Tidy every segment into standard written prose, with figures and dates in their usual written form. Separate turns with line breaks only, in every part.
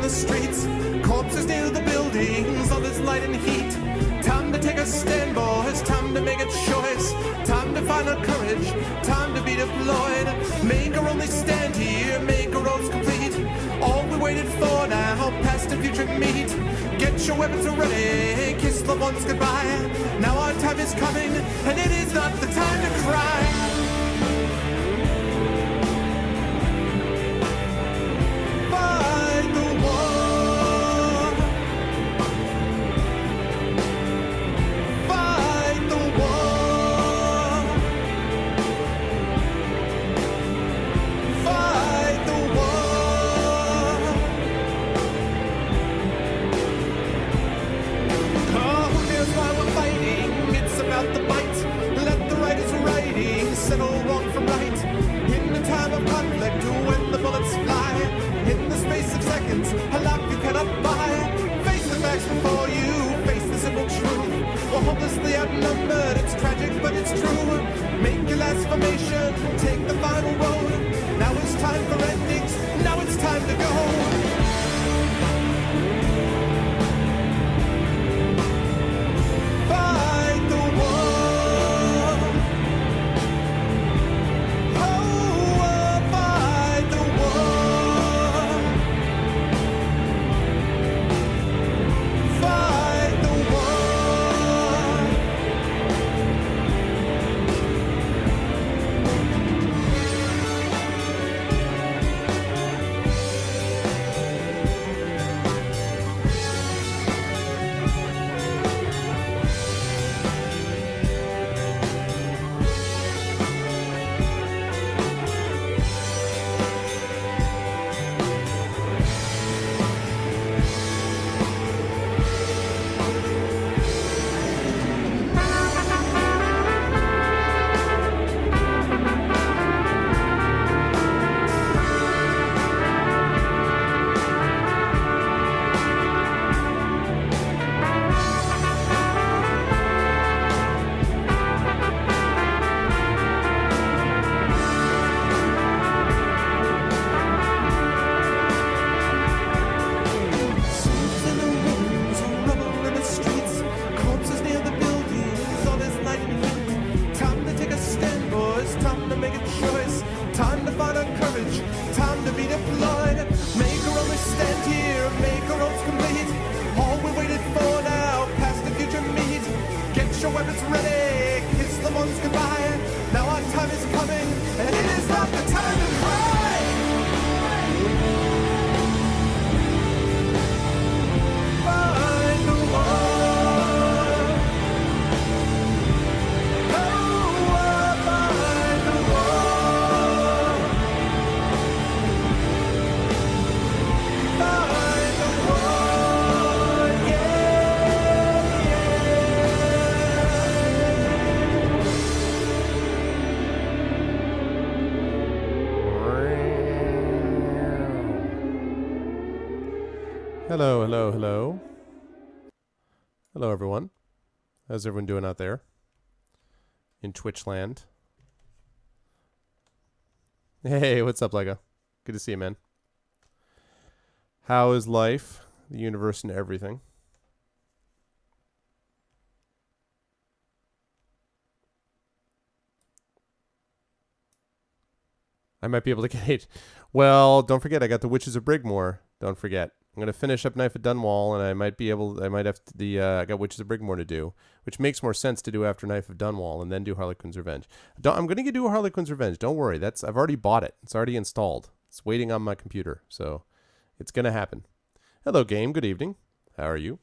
the streets, corpses near the buildings, all this light and heat. Time to take a stand, boys, time to make a choice. Time to find our courage, time to be deployed. Make our only stand here, make our roads complete. All we waited for now, past and future meet. Get your weapons ready, kiss loved ones goodbye. Now our time is coming, and it is not the time to cry. Fight the war. Fight the war. Fight the war. Oh, here's why we're fighting. It's about the bite. Let the writers writing settle wrong from right. In the time of conflict, when the bullets fly, in the space of seconds, a life you cannot buy. Face the facts before you, face the simple truth. We're hopelessly outnumbered, it's tragic but it's true. Make your last formation, take the final road. Now it's time for endings, now it's time to go. Fight the war. Oh, fight the war. Fight the war.
Hello, hello, hello. Hello, everyone. How's everyone doing out there in Twitch land? Hey, what's up, Lego? Good to see you, man. How is life, the universe, and everything? I might be able to get it. Well, don't forget, I got the Witches of Brigmore. Don't forget. I'm gonna finish up Knife of Dunwall, and I might be able. I might have to, I got Witches of Brigmore to do, which makes more sense to do after Knife of Dunwall, and then do Harlequin's Revenge. I'm gonna do Harlequin's Revenge. Don't worry. I've already bought it. It's already installed. It's waiting on my computer, so it's gonna happen. Hello, game. Good evening. How are you?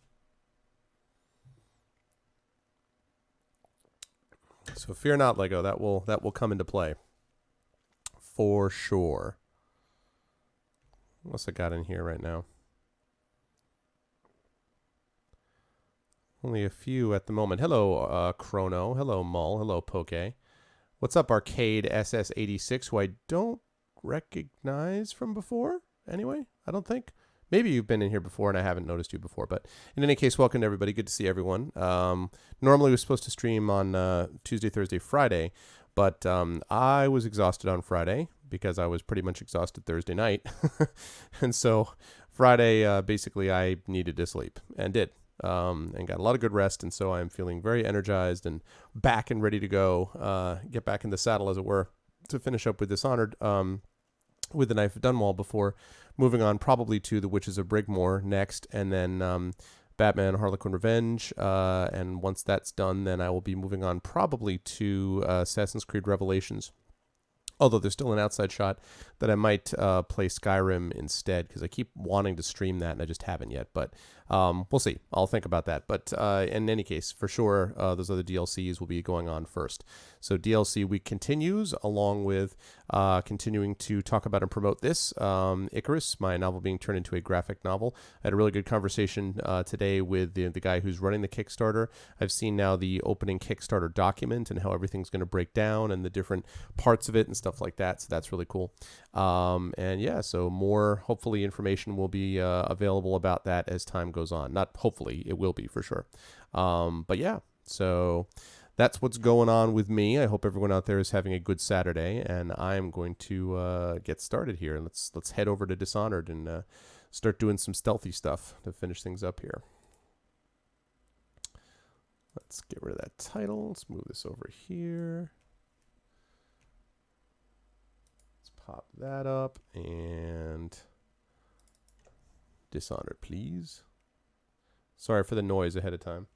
So fear not, Lego. That will come into play for sure. What else I got in here right now? Only a few at the moment. Hello, Chrono. Hello, Mull. Hello, Poke. What's up, Arcade SS86, who I don't recognize from before? Anyway, I don't think. Maybe you've been in here before and I haven't noticed you before. But in any case, welcome to everybody. Good to see everyone. Normally, we're supposed to stream on Tuesday, Thursday, Friday. But I was exhausted on Friday because I was pretty much exhausted Thursday night. And so Friday, basically, I needed to sleep and did. And got a lot of good rest. And so I'm feeling very energized and back and ready to go, get back in the saddle, as it were, to finish up with Dishonored, with the Knife of Dunwall before moving on probably to the Witches of Brigmore next, and then Batman Harlequin Revenge, and once that's done, then I will be moving on probably to Assassin's Creed Revelations. Although there's still an outside shot that I might play Skyrim instead, because I keep wanting to stream that and I just haven't yet. But we'll see. I'll think about that. But in any case, for sure, those other DLCs will be going on first. So DLC week continues, along with continuing to talk about and promote this, Icarus, my novel being turned into a graphic novel. I had a really good conversation today with the guy who's running the Kickstarter. I've seen now the opening Kickstarter document and how everything's going to break down and the different parts of it and stuff like that. So that's really cool. And yeah, so more, hopefully, information will be available about that as time goes on. Not hopefully, it will be for sure. But yeah, so that's what's going on with me. I hope everyone out there is having a good Saturday, and I'm going to get started here. Let's head over to Dishonored and start doing some stealthy stuff to finish things up here. Let's get rid of that title. Let's move this over here. Let's pop that up and Dishonored, please. Sorry for the noise ahead of time.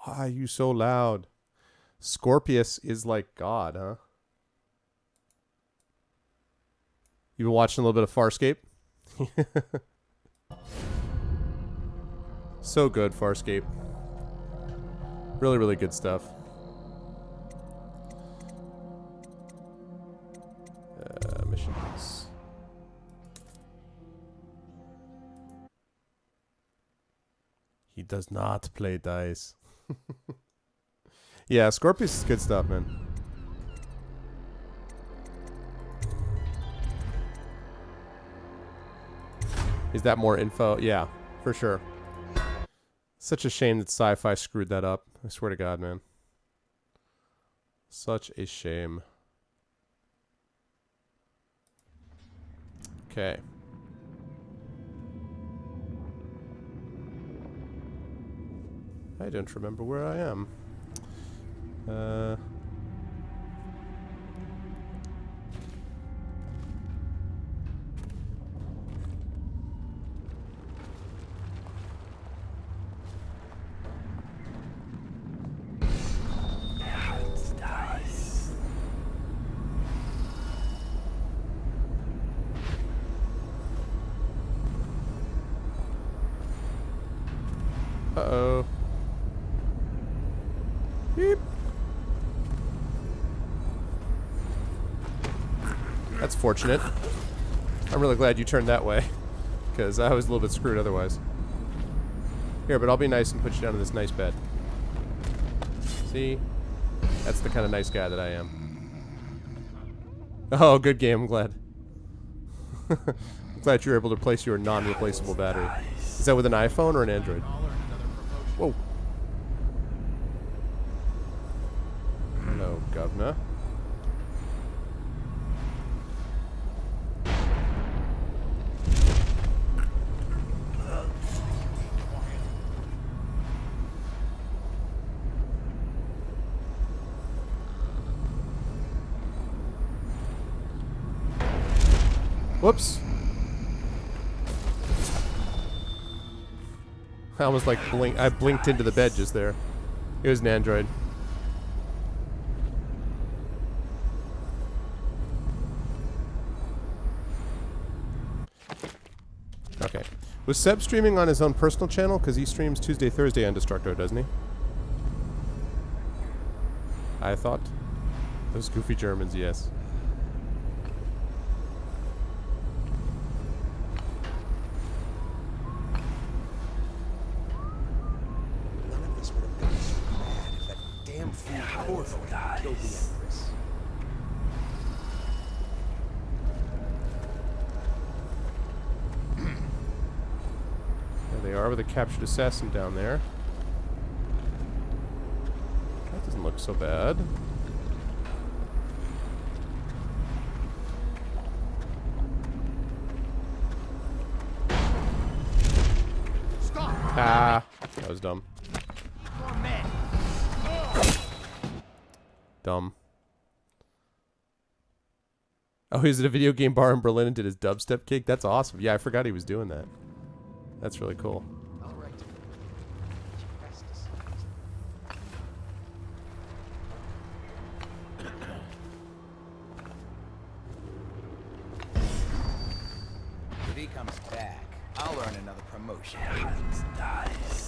Why are you so loud? Scorpius is like God, huh? You been watching a little bit of Farscape? So good, Farscape. Really, really good stuff. Missions. He does not play dice. Yeah, Scorpius is good stuff, man. Is that more info? Yeah, for sure. Such a shame that sci-fi screwed that up. I swear to God, man. Such a shame. Okay. I don't remember where I am. Uh-oh. Beep. That's fortunate. I'm really glad you turned that way, because I was a little bit screwed otherwise. Here, but I'll be nice and put you down in this nice bed. See? That's the kind of nice guy that I am. Oh, good game, I'm glad. I'm glad you were able to replace your non-replaceable battery. Is that with an iPhone or an Android? Whoa. Hello, governor. Whoops. I almost like I blinked into the bed just there. It was an android. Okay. Was Seb streaming on his own personal channel? Because he streams Tuesday, Thursday on Destructo, doesn't he? I thought. Those goofy Germans, yes.
Orphan, go the Empress.
There they are with a captured assassin down there. That doesn't look so bad.
Stop!
Ah, that was dumb.
More men.
Dumb. Oh, he's at a video game bar in Berlin and did his dubstep gig? That's awesome. Yeah, I forgot he was doing that. That's really cool.
All right. If he comes back, I'll earn another promotion. Dies.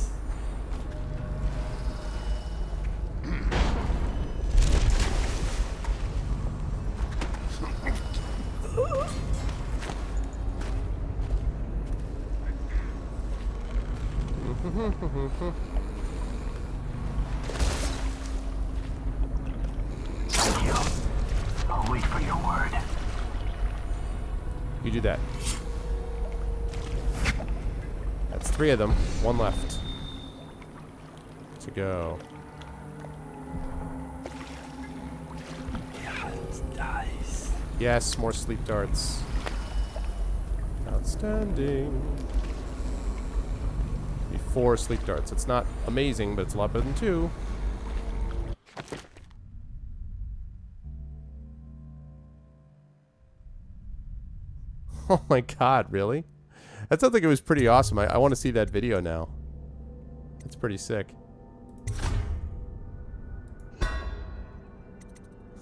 I'll wait for your word.
You do that. That's 3 of them. 1 left. To go.
Dies.
Yes, more sleep darts. Outstanding. 4 sleep darts. It's not amazing, but it's a lot better than 2. Oh my god, really? That sounds like it was pretty awesome. I want to see that video now. That's pretty sick.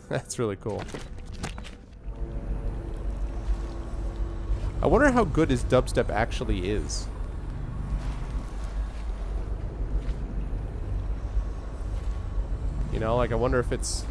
That's really cool. I wonder how good his dubstep actually is. You know, like I wonder if it's...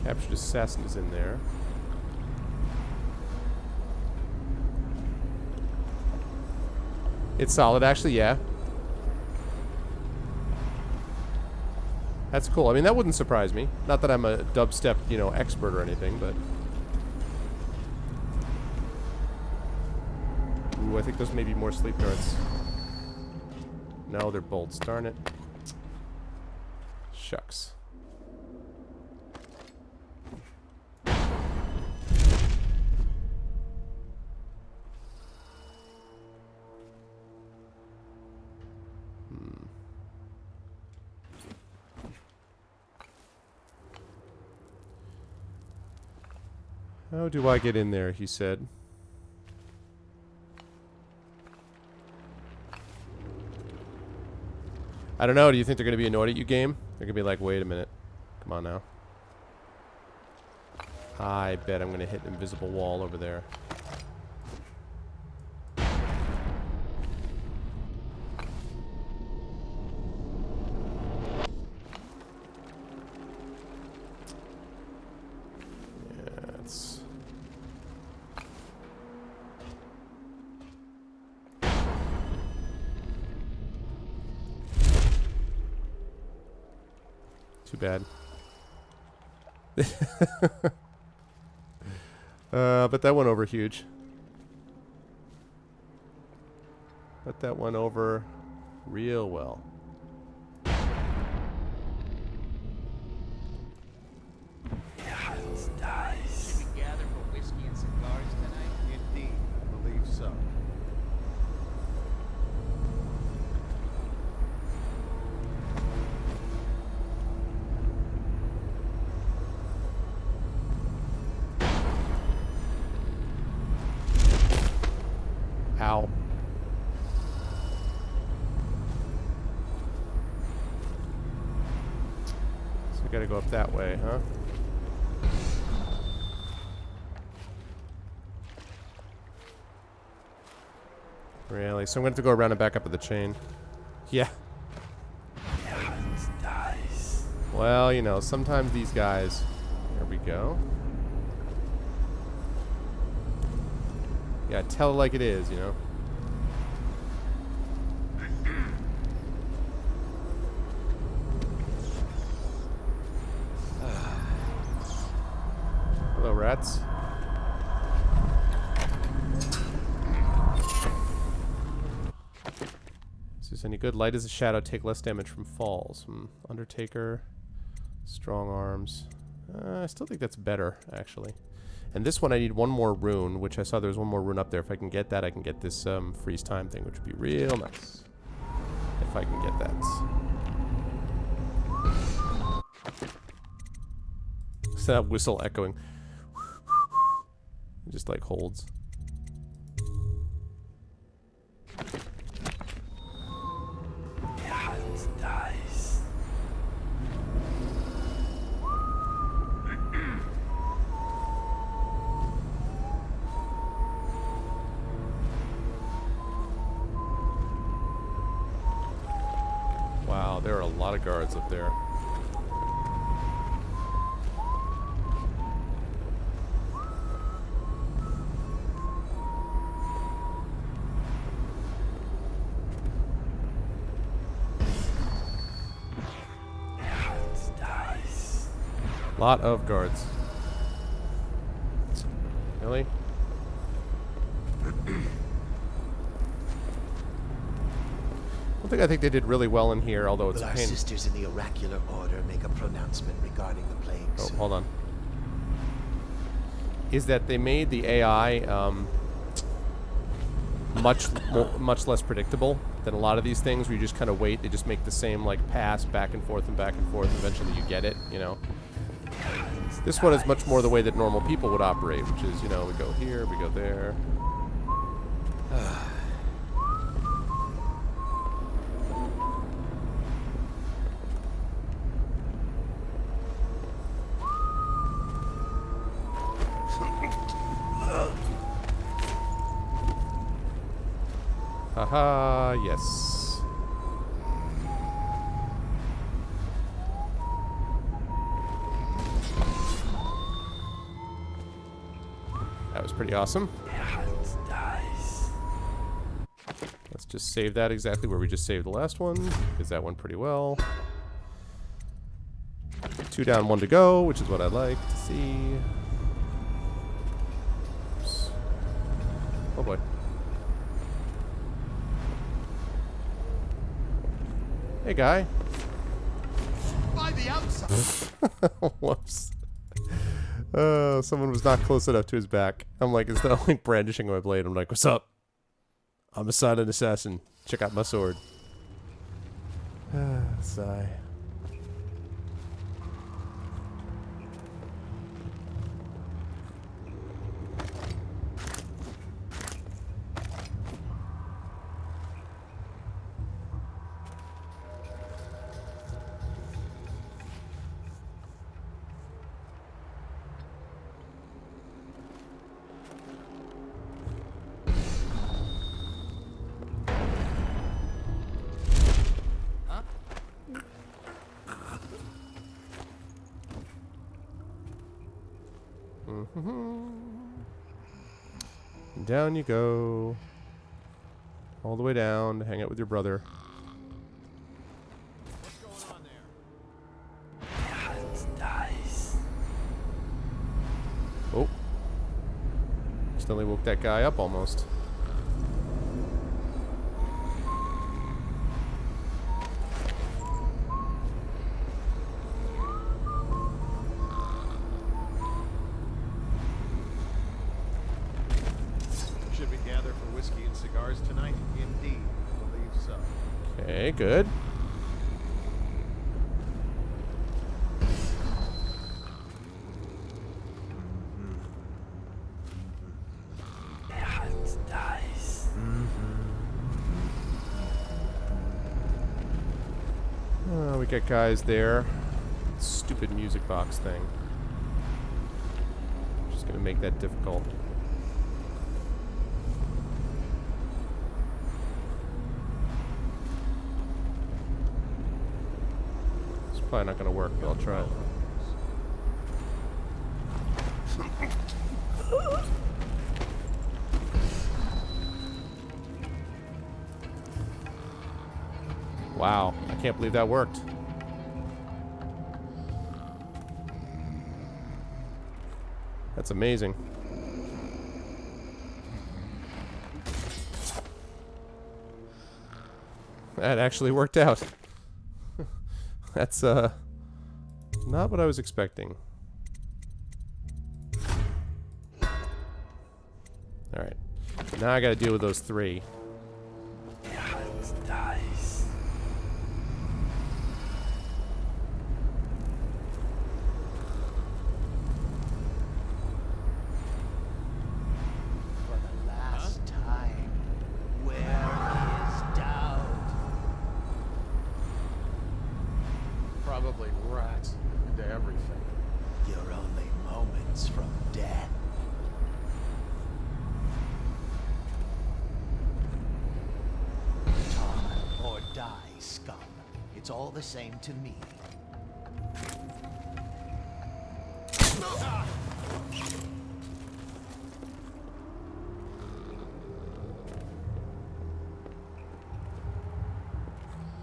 Captured assassin is in there. It's solid, actually, yeah. That's cool. I mean, that wouldn't surprise me. Not that I'm a dubstep, you know, expert or anything, but... Ooh, I think those may be more sleep darts. No, they're bolts. Darn it. Shucks. How do I get in there, he said. I don't know, do you think they're going to be annoyed at you, game? They're going to be like, wait a minute. Come on now. I bet I'm going to hit an invisible wall over there. Too bad. But that went over huge. But that went over real well.
Dies. Should we gather for whiskey and cigars tonight? Indeed, I believe so.
Ow. So we gotta go up that way, huh? Really? So I'm going to have to go around and back up with the chain. Yeah. Well, you know, sometimes these guys... There we go. Yeah, tell it like it is, you know? Hello, rats. Is this any good? Light as a shadow, take less damage from falls. Undertaker, strong arms. I still think that's better, actually. And this one I need one more rune, which I saw there was one more rune up there. If I can get that, I can get this freeze time thing, which would be real nice. If I can get that. So that whistle echoing. It just like holds. Wow, there are a lot of guards up there. Lot of guards. Really? I think they did really well in here, although it's
Will
a
our
pain.
sisters in the oracular order make a pronouncement regarding the plagues?
Oh, hold on. Is that they made the AI much less predictable than a lot of these things where you just kind of wait. They just make the same like pass back and forth and back and forth. Eventually you get it, you know. This one is much more the way that normal people would operate, which is, you know, we go here, we go there. Haha, yes. That was pretty awesome. Let's just save that exactly where we just saved the last one, because that went pretty well. 2 down, 1 to go, which is what I'd like to see. Oops. Oh boy. Hey, guy.
By the outside.
Whoops. Someone was not close enough to his back. I'm like, instead of like brandishing my blade, I'm like, what's up? I'm a silent assassin. Check out my sword. Sigh. Down you go. All the way down to hang out with your brother.
What's going on there?
Oh. Just only woke that guy up almost.
Should we gather for whiskey and cigars tonight? Indeed, I believe so.
Okay, good. We got guys there. Stupid music box thing. Just gonna make that difficult. Probably not gonna work, but I'll try it. Wow, I can't believe that worked. That's amazing. That actually worked out. That's not what I was expecting. Alright. Now I gotta deal with those 3.
Probably rats into everything.
You're only moments from death. Tar or die, scum. It's all the same to me.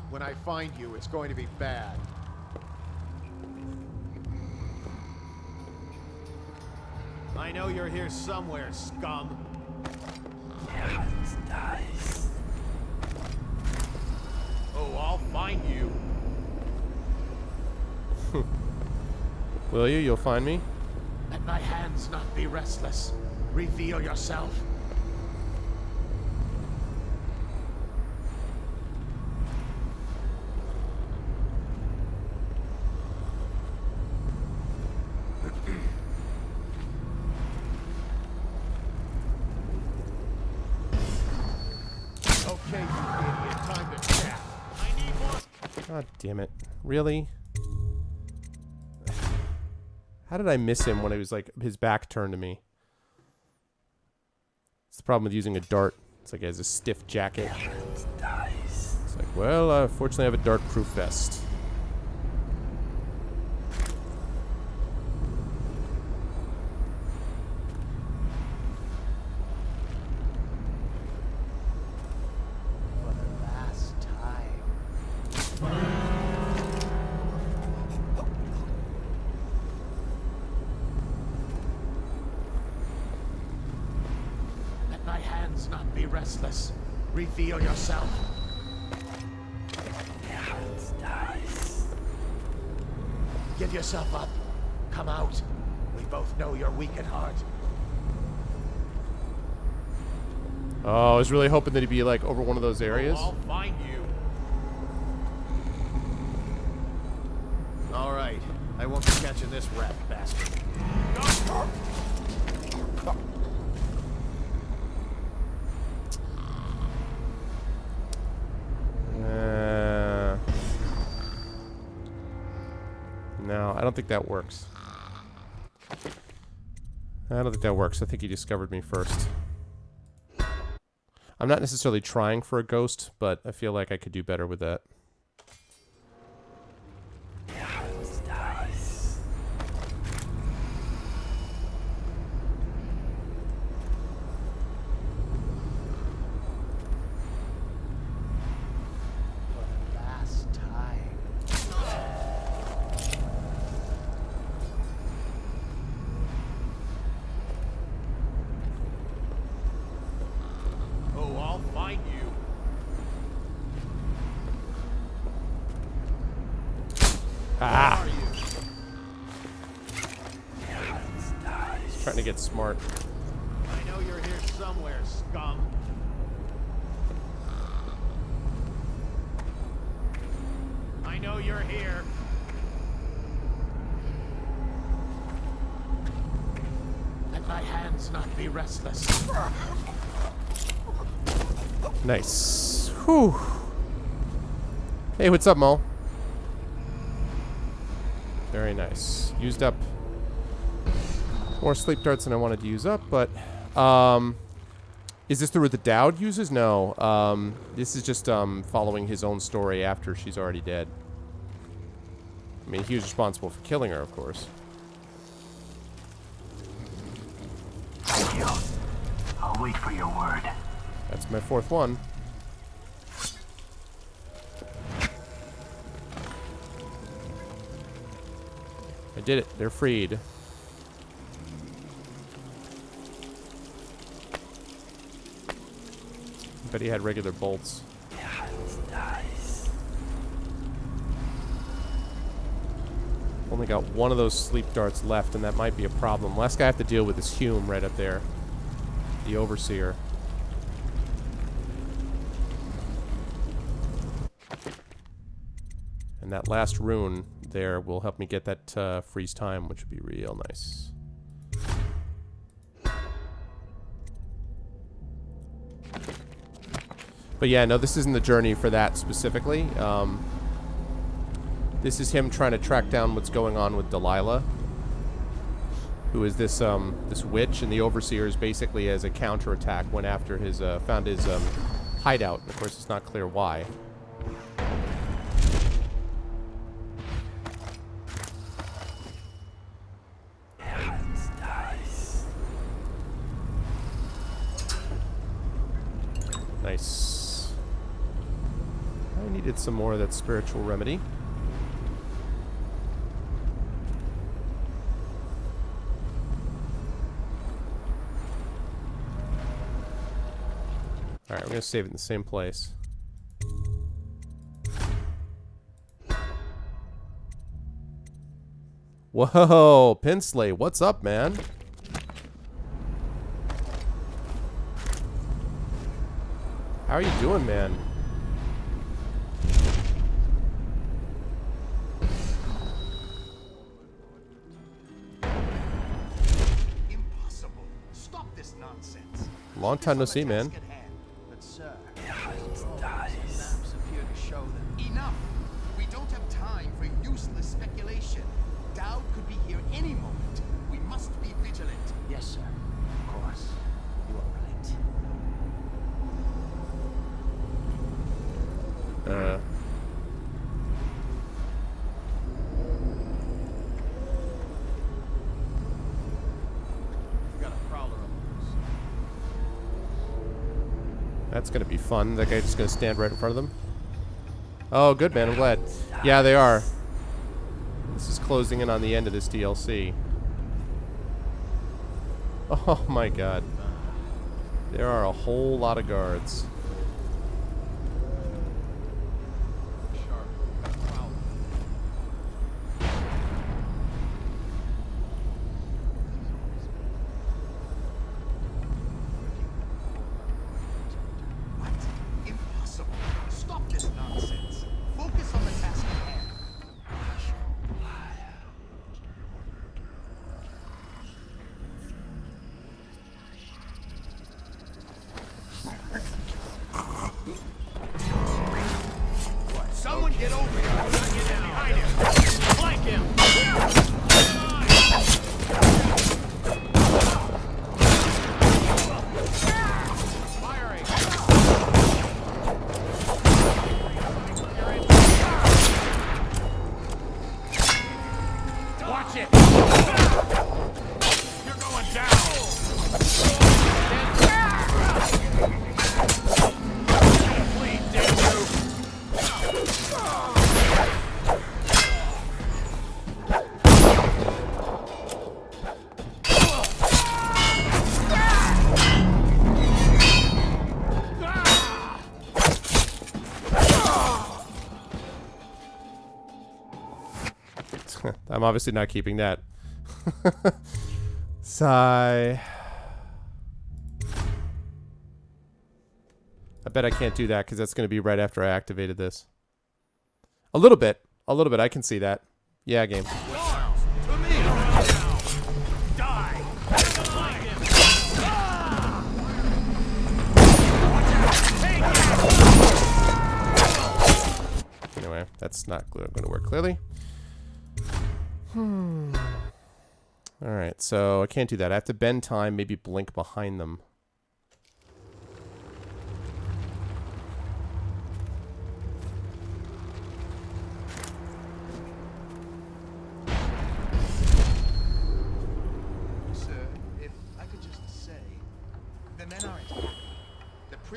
When I find you, it's going to be bad. I know you're here somewhere, scum. Oh, I'll find you.
Will you? You'll find me?
Let my hands not be restless. Reveal yourself. Okay, you idiot. Time to chat. I need more.
God damn it. Really? How did I miss him when he was like his back turned to me? It's the problem with using a dart. It's like he has a stiff jacket. It's like, well, fortunately I have a dart-proof vest.
For the last time.
Let my hands not be restless. Reveal yourself. Give yourself up. Come out. We both know you're weak at heart.
Oh, I was really hoping that he'd be like over one of those areas.
I'll find you. All right. I won't be catching this rat bastard.
No, I don't think that works. I don't think that works. I think he discovered me first. I'm not necessarily trying for a ghost, but I feel like I could do better with that.
For the last time.
Oh, I'll find you.
Ah!
Where are you?
Trying to get smart.
I know you're here somewhere, scum. I know you're here. Let my hands not be restless.
Nice. Whew. Hey, what's up, Mo? Very nice. Used up more sleep darts than I wanted to use up, but is this the route that Dowd uses? No. This is just following his own story after she's already dead. I mean, he was responsible for killing her, of course.
Thank you. I'll wait for your word.
That's my 4th one. I did it. They're freed. But he had regular bolts. Only got one of those sleep darts left, and that might be a problem. Last guy I have to deal with is Hume right up there. The Overseer. And that last rune there will help me get that freeze time, which would be real nice. But yeah, no, this isn't the journey for that specifically. This is him trying to track down what's going on with Delilah, who is this this witch, and the Overseer is basically as a counterattack went after his found his hideout. Of course, it's not clear why. Nice. I needed some more of that spiritual remedy. Alright, we're going to save it in the same place. Whoa, Pinsley, what's up, man? How are you doing, man?
Impossible. Stop this nonsense.
Long time no see, man.
But sir, maps appear to show them. Enough! We don't have time for useless speculation. Dowd could be here any moment. We must be vigilant. Yes, sir. Of course. You are right. Got a prowler up loose.
That's gonna be fun. That guy just gonna stand right in front of them. Oh, good, man. I'm glad. Yeah, they are. This is closing in on the end of this DLC. Oh my god. There are a whole lot of guards.
What? Impossible. Stop this nonsense. Focus on the task at hand. Someone get over here. Behind him. Flank him. Firing. Watch it. You're going down. Bleed, damn you.
I'm obviously not keeping that. Sigh. I bet I can't do that because that's going to be right after I activated this. A little bit. A little bit. I can see that. Yeah, game.
To me. Die.
Anyway, that's not going to work clearly. Alright, so I can't do that. I have to bend time, maybe blink behind them.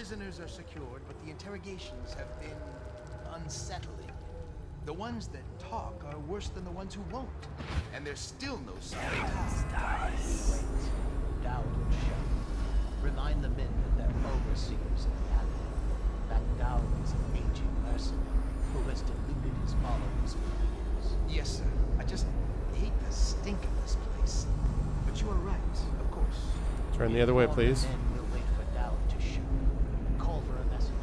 prisoners are secured, but the interrogations have been unsettling. The ones that talk are worse than the ones who won't. And there's still no sign of time.
Wait. Doubt will show. Remind the men that they're overseers in the alley. That Dowd is an aging mercenary who has deluded his followers for years.
Yes, sir. I just hate the stink of this place. But you are right, of course.
Turn the other way, please.
Then we'll wait for Dowd to show. Call for a messenger.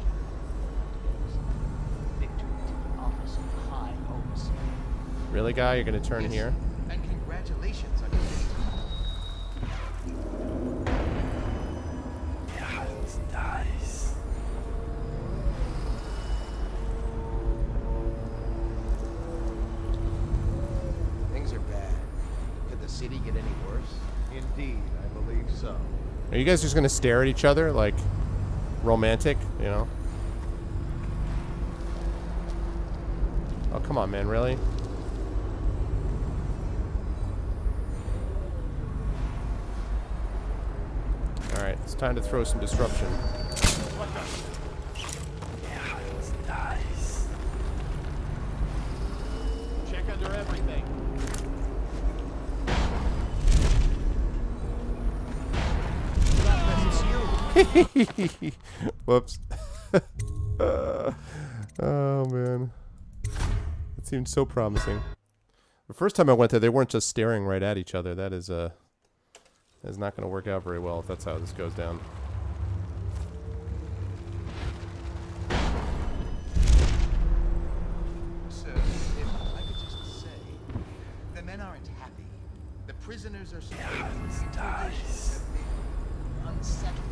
Victory to the office of the High Overseer.
Really, guy? You're gonna turn
Yes,
here?
and congratulations on your victory. Things are bad. Could the city get any worse?
Indeed, I believe so.
Are you guys just gonna stare at each other like romantic? You know? Oh, come on, man. Really? Alright, it's time to throw some disruption.
Check under everything.
Whoops. Oh, man. It seemed so promising. The first time I went there, they weren't just staring right at each other. That is not going to work out very well if that's how this goes down.
Sir, if I could just say, the men aren't happy. The prisoners are secured. The interrogations have been unsettling.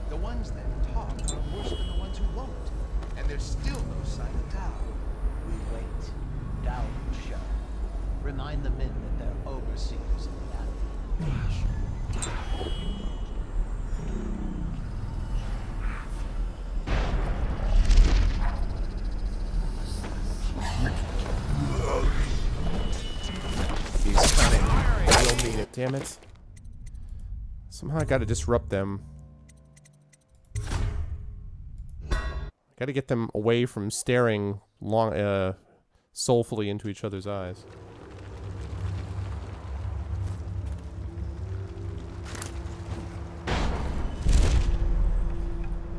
The ones that talk are worse than the ones who won't. And there's still no sign of Dowd.
We wait. Dowd will show. Remind the men that they're overseers in the alley.
He's coming. I don't mean it.
Damn it. Somehow I got to disrupt them. Got to get them away from staring soulfully into each other's eyes.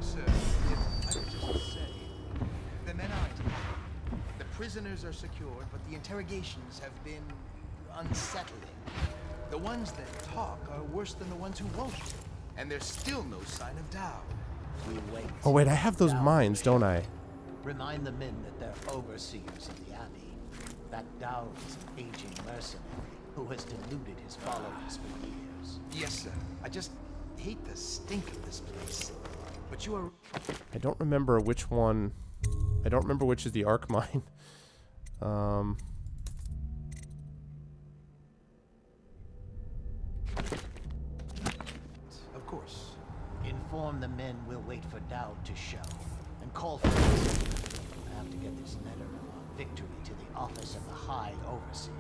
Sir, if I could just say, the men aren't happy. The prisoners are secured, but the interrogations have been unsettling. The ones that talk are worse than the ones who won't. And there's still no sign of Dowd.
We wait.
Oh wait, I have those
Dowd
mines,
will
don't I?
Remind the men that they're overseers in the alley. That Dowd is an aging mercenary who has deluded his followers for years.
Yes, sir. I just hate the stink of this place. But you are...
I don't remember which one. I don't remember which is the arc mine.
Of course.
Inform the men we'll wait for Dowd to show. And call for a messenger. I have to get this letter of our victory to the office of the High Overseer.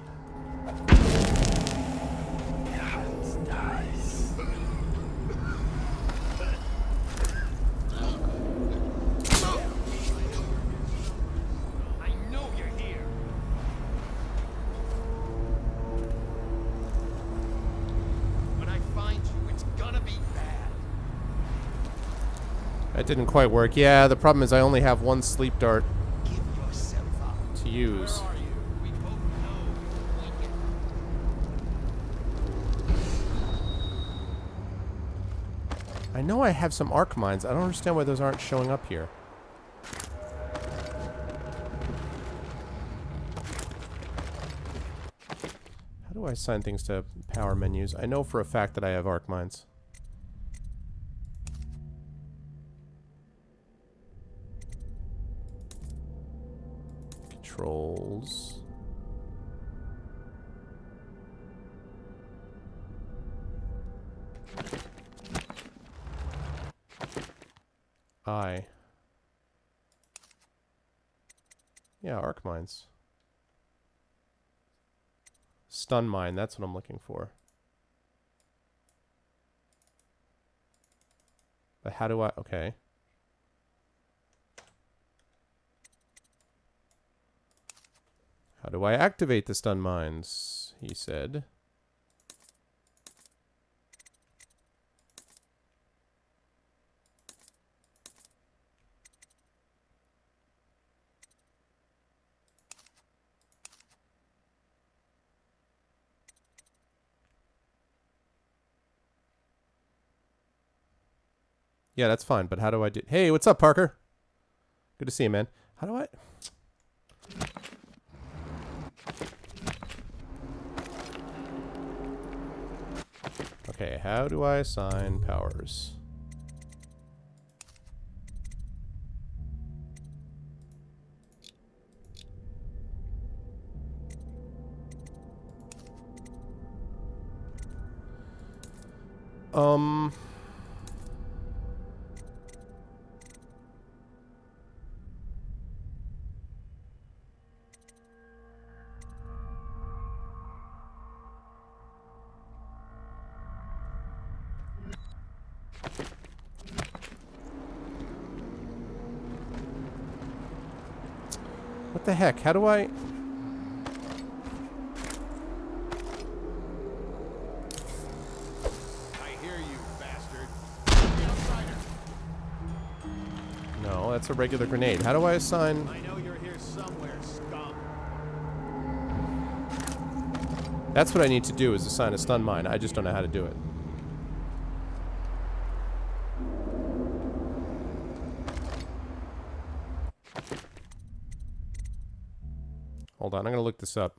I know you're here. When I find you, it's gonna be bad.
That didn't quite work. Yeah, the problem is I only have one sleep dart
Give yourself up.
to use.
Where are you? We both know you're weak.
I know I have some arc mines. I don't understand why those aren't showing up here. How do I assign things to power menus? I know for a fact that I have arc mines. Controls. Yeah, arc mines. Stun mine, that's what I'm looking for. But how do I... Okay. How do I activate the stun mines? He said. Yeah, that's fine, but how do I do... Hey, what's up, Parker? Good to see you, man. How do I... Okay, how do I assign powers? What the heck? How do I...
I hear you, bastard. The outsider.
No, that's a regular grenade. How do I assign...
I know you're here somewhere, scum.
That's what I need to do, is assign a stun mine. I just don't know how to do it. Hold on, I'm gonna look this up.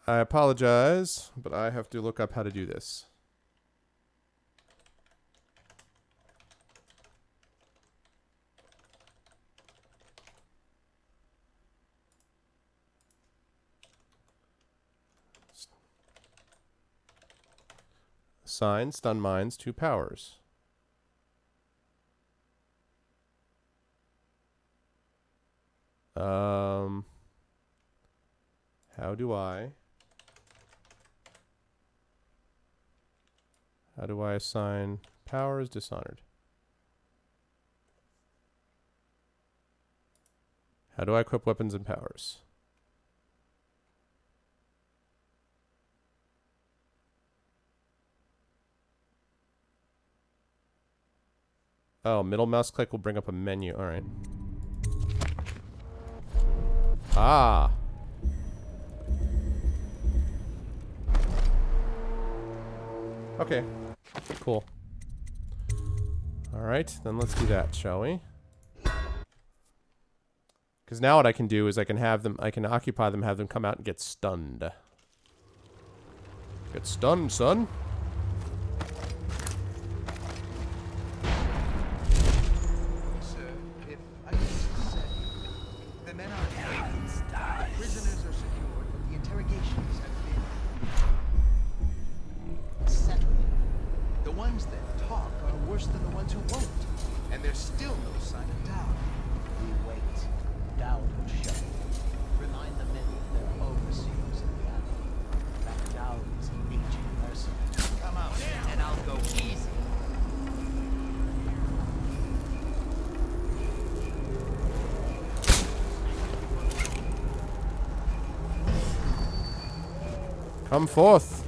I apologize, but I have to look up how to do this. Assign stun mines to powers. How do I assign powers? Dishonored. How do I equip weapons and powers? Oh, middle mouse click will bring up a menu. All right. Ah. Okay. Cool. All right, then let's do that, shall we? Because now what I can do is I can occupy them, have them come out and get stunned. Get stunned, son.
Sir, if I could say, the men are dead. The prisoners are secured, but the interrogations have been settled. The ones that talk are worse than the ones who won't, and there's still no sign of doubt.
We wait. Doubt will show. Remind the men of their overseers in the alley. That Doubt is an aging mercenary.
Come out, and I'll go easy.
Come forth.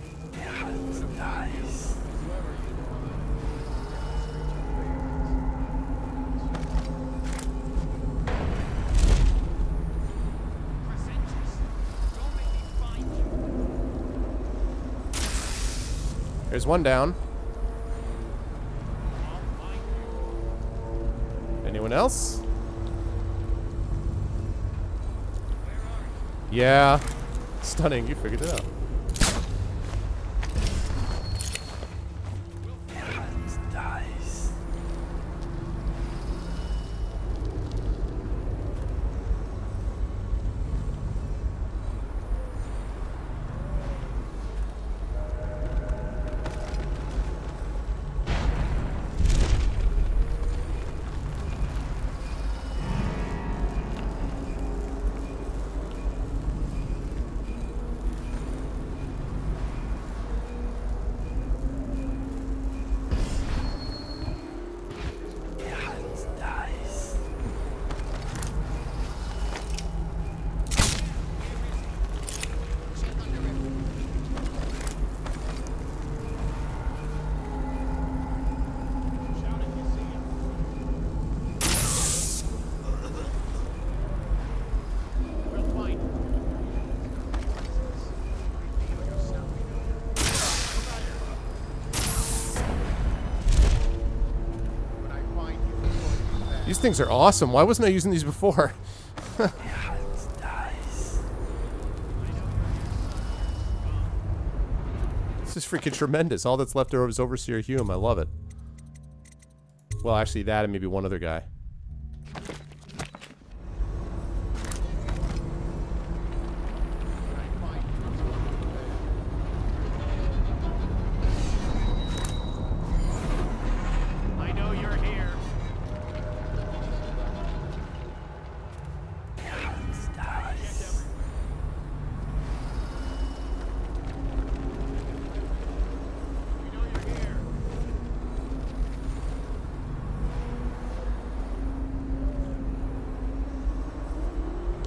There's one down. Anyone else? Yeah. Stunning, you figured it out. These things are awesome. Why wasn't I using these before? This is freaking tremendous. All that's left over is Overseer Hume. I love it. Well, actually, that and maybe one other guy.
I know you're here.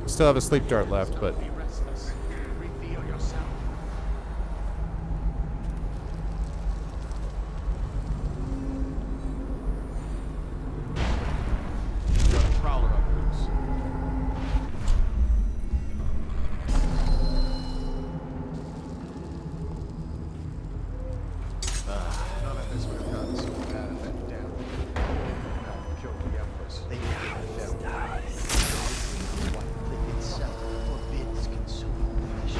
Still have a sleep dart left, but
Be restless. Reveal yourself.
Got a prowler up loose. None of this would have gotten so bad if that damn God killed the Empress.
They never felt what life itself forbids consuming flesh.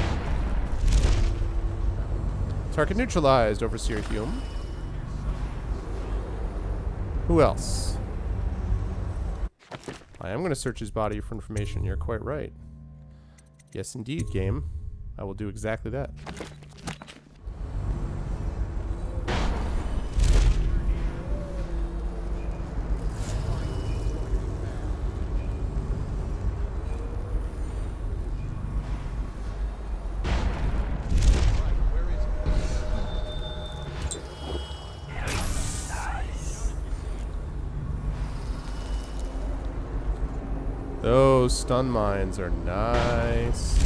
target neutralized. Overseer Hume. Who else? I am going to search his body for information. You're quite right. Yes, indeed, game. I will do exactly that. Those stun mines are nice.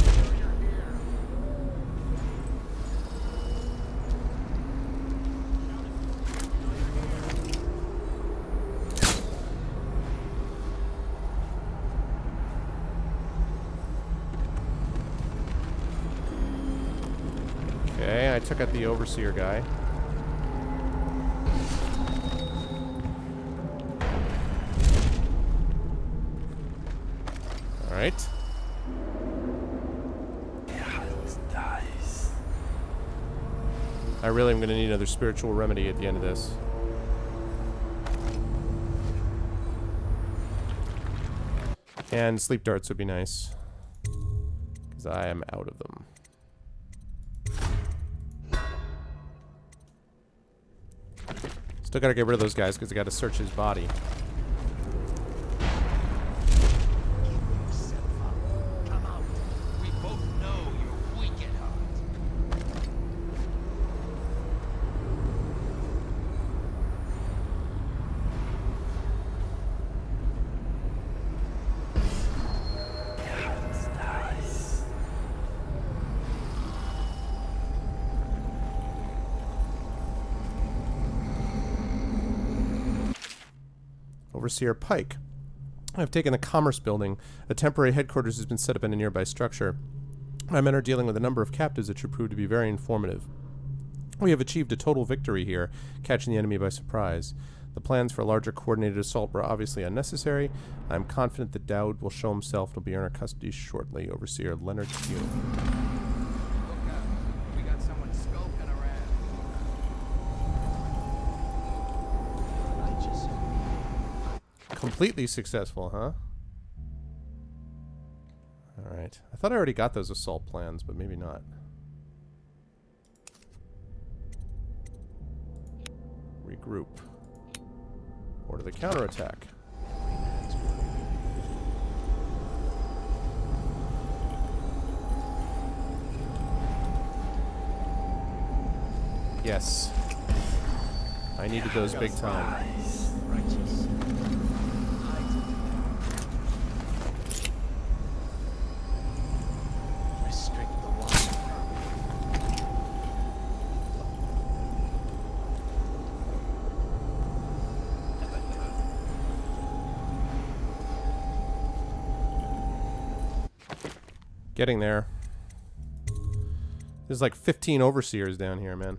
Okay, I took out the Overseer guy. Alright. I really am going to need another spiritual remedy at the end of this. And sleep darts would be nice. Because I am out of them. Still gotta get rid of those guys because I gotta search his body.
Come out.
We both know you're weak at heart.
Overseer Pike. I've taken the Commerce Building. A temporary headquarters has been set up in a nearby structure. My men are dealing with a number of captives that should prove to be very informative. We have achieved a total victory here, catching the enemy by surprise. The plans for a larger coordinated assault were obviously unnecessary. I am confident that Dowd will show himself and will be in our custody shortly. Overseer Leonard Hume.
Look out. We got someone skulking around.
I just
Completely successful, huh? Alright. I thought I already got those assault plans, but maybe not. Regroup. Order the counterattack. Yes. I needed those big time.
righteous. Restrict the water.
Getting there. There's like 15 overseers down here, man.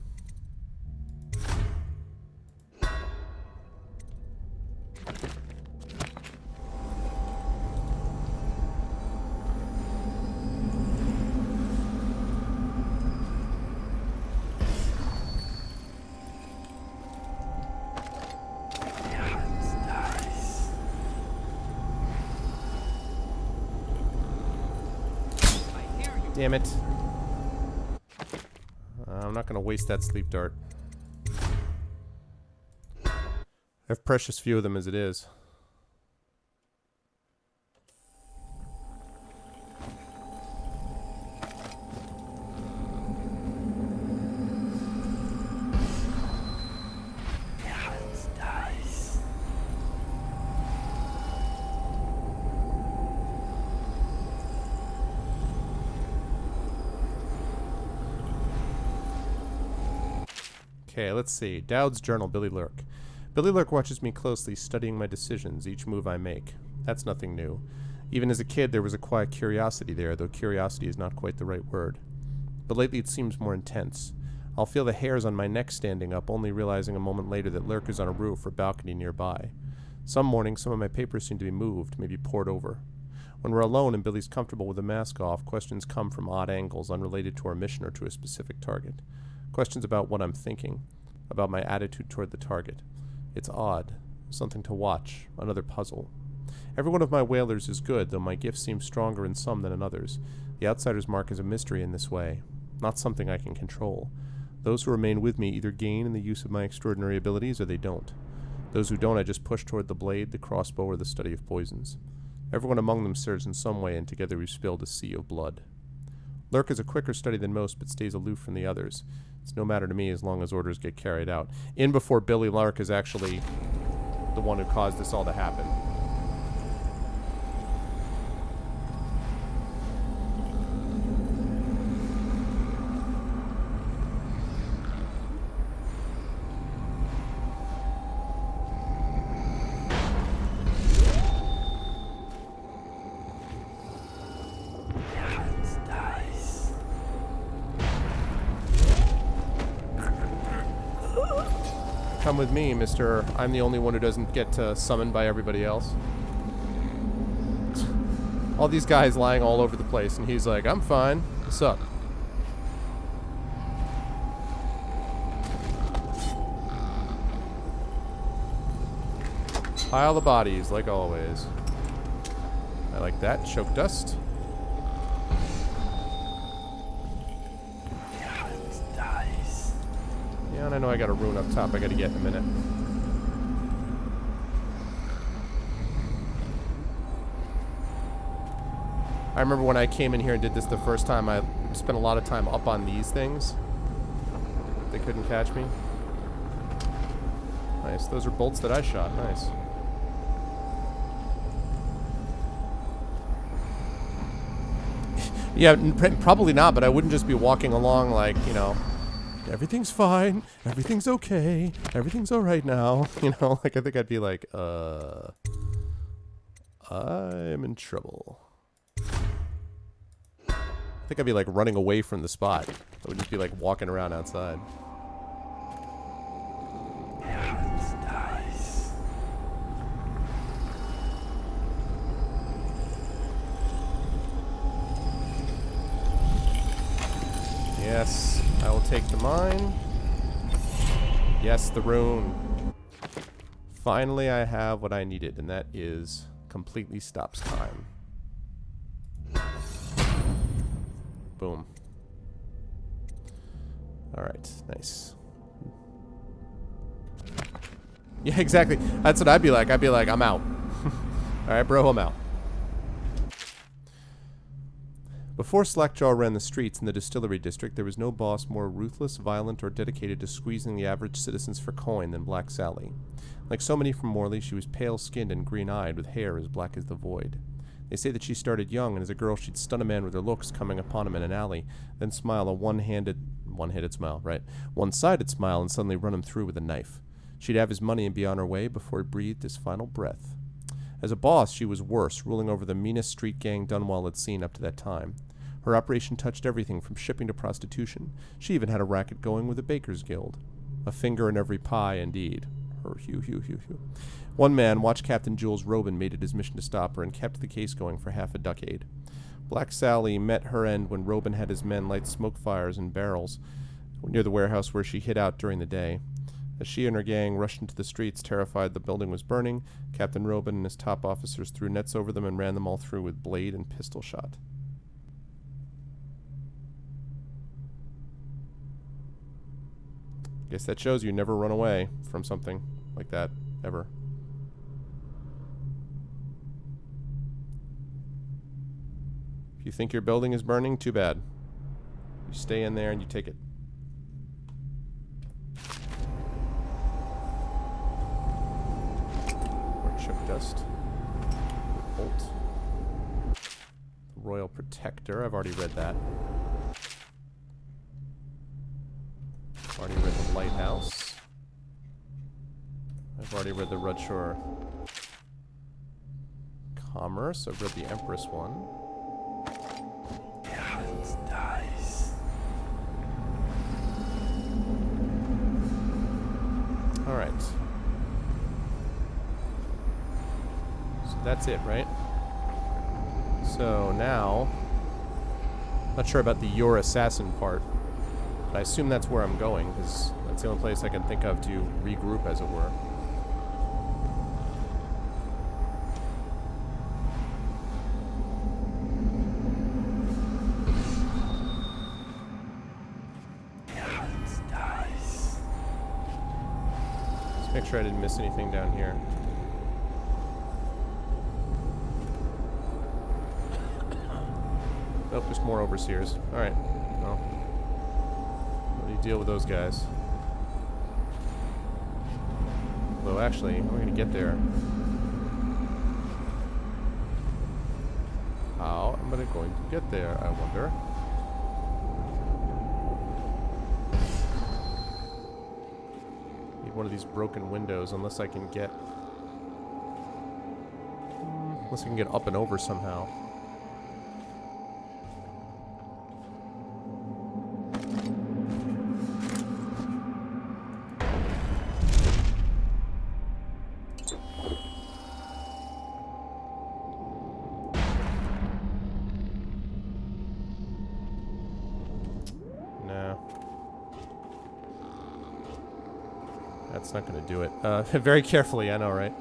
Damn it. I'm not going to waste that sleep dart. I have precious few of them as it is. Okay, let's see. Dowd's journal, Billy Lurk. Billy Lurk watches me closely, studying my decisions, each move I make. That's nothing new. Even as a kid, there was a quiet curiosity there, though curiosity is not quite the right word. But lately it seems more intense. I'll feel the hairs on my neck standing up, only realizing a moment later that Lurk is on a roof or balcony nearby. Some mornings, some of my papers seem to be moved, maybe poured over. When we're alone and Billy's comfortable with the mask off, questions come from odd angles, unrelated to our mission or to a specific target. Questions about what I'm thinking, about my attitude toward the target. It's odd. Something to watch. Another puzzle. Every one of my whalers is good, though my gifts seem stronger in some than in others. The outsider's mark is a mystery in this way. Not something I can control. Those who remain with me either gain in the use of my extraordinary abilities or they don't. Those who don't I just push toward the blade, the crossbow, or the study of poisons. Everyone among them serves in some way, and together we've spilled a sea of blood. Lurk is a quicker study than most, but stays aloof from the others. It's no matter to me as long as orders get carried out. In before Billy Lurk is actually the one who caused this all to happen. Come with me, Mr. I'm the only one who doesn't get summoned by everybody else. All these guys lying all over the place, and he's like, I'm fine. What's up? Pile the bodies, like always. I like that. Choke dust. Yeah, and I know I got a rune up top I gotta get in a minute. I remember when I came in here and did this the first time, I spent a lot of time up on these things. They couldn't catch me. Nice. Those are bolts that I shot. Nice. Yeah, probably not, but I wouldn't just be walking along like, you know, everything's fine, everything's okay, everything's alright now. You know, like I think I'd be like, I'm in trouble. I think I'd be like running away from the spot. I would just be like walking around outside. Yes, I will take the mine. Yes, the rune. Finally, I have what I needed, and that is completely stops time. Boom. Alright, nice. Yeah, exactly. That's what I'd be like. I'd be like, I'm out. Alright, bro, I'm out. Before Slackjaw ran the streets in the distillery district, there was no boss more ruthless, violent, or dedicated to squeezing the average citizens for coin than Black Sally. Like so many from Morley, she was pale-skinned and green-eyed, with hair as black as the void. They say that she started young, and as a girl she'd stun a man with her looks coming upon him in an alley, then smile a one-sided smile, right? One-sided smile, and suddenly run him through with a knife. She'd have his money and be on her way before he breathed his final breath. As a boss, she was worse, ruling over the meanest street gang Dunwall had seen up to that time. Her operation touched everything from shipping to prostitution. She even had a racket going with a baker's guild. A finger in every pie, indeed. Her hue. One man, Watch Captain Jules Robin, made it his mission to stop her and kept the case going for half a decade. Black Sally met her end when Robin had his men light smoke fires in barrels near the warehouse where she hid out during the day. As she and her gang rushed into the streets, terrified the building was burning, Captain Robin and his top officers threw nets over them and ran them all through with blade and pistol shot. Guess that shows you never run away from something like that, ever. If you think your building is burning, too bad. You stay in there and you take it. Or choke dust. Bolt. Royal Protector, I've already read that. Already read the Lighthouse. I've already read the Rudshore Commerce. I've read the Empress one. Alright. So that's it, right? So now, not sure about the Your Assassin part, but I assume that's where I'm going, because that's the only place I can think of to regroup, as it were. Let's make sure I didn't miss anything down here. Nope, just more overseers. Alright, well. How do you deal with those guys? Although, actually, we're gonna get there. How am I going to get there, I wonder? Need one of these broken windows, unless I can get... Unless I can get up and over somehow. That's not going to do it. Very carefully, I know, right?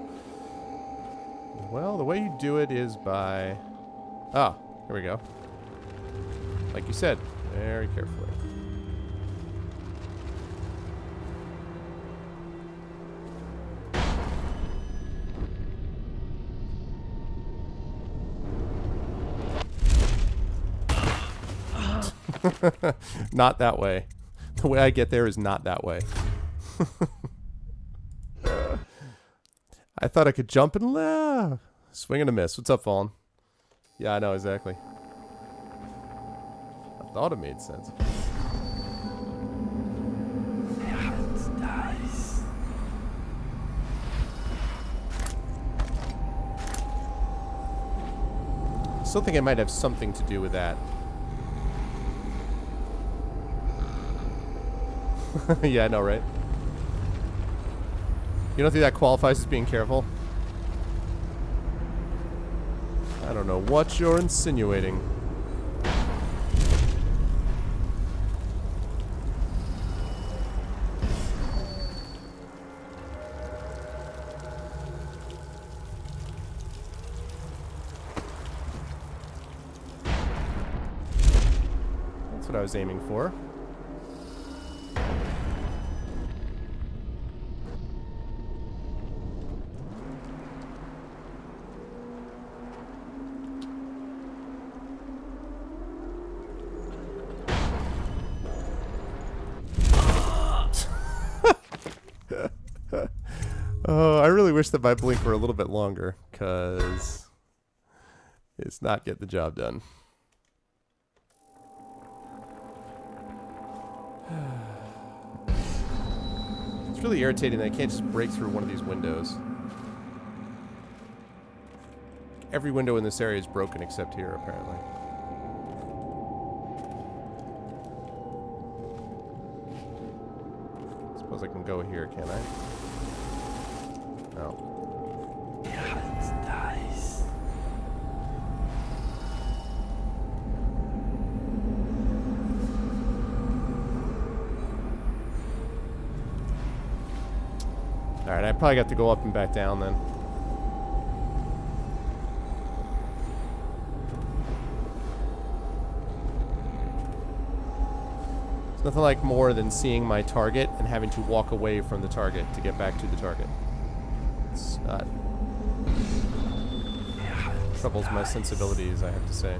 Well, the way you do it is by... Ah, here we go. Like you said, very carefully. Not that way. The way I get there is not that way. I thought I could jump and swing and a miss. What's up, Fallen? Yeah, I know, exactly. I thought it made sense. I still think it might have something to do with that. Yeah, I know, right? You don't think that qualifies as being careful? I don't know what you're insinuating. That's what I was aiming for. Oh, I really wish that my blink were a little bit longer, because it's not getting the job done. It's really irritating that I can't just break through one of these windows. Every window in this area is broken except here, apparently. Suppose I can go here, can I? No. Alright, I probably got to go up and back down then. Nothing like more than seeing my target and having to walk away from the target to get back to the target. It's troubles my sensibilities, I have to say.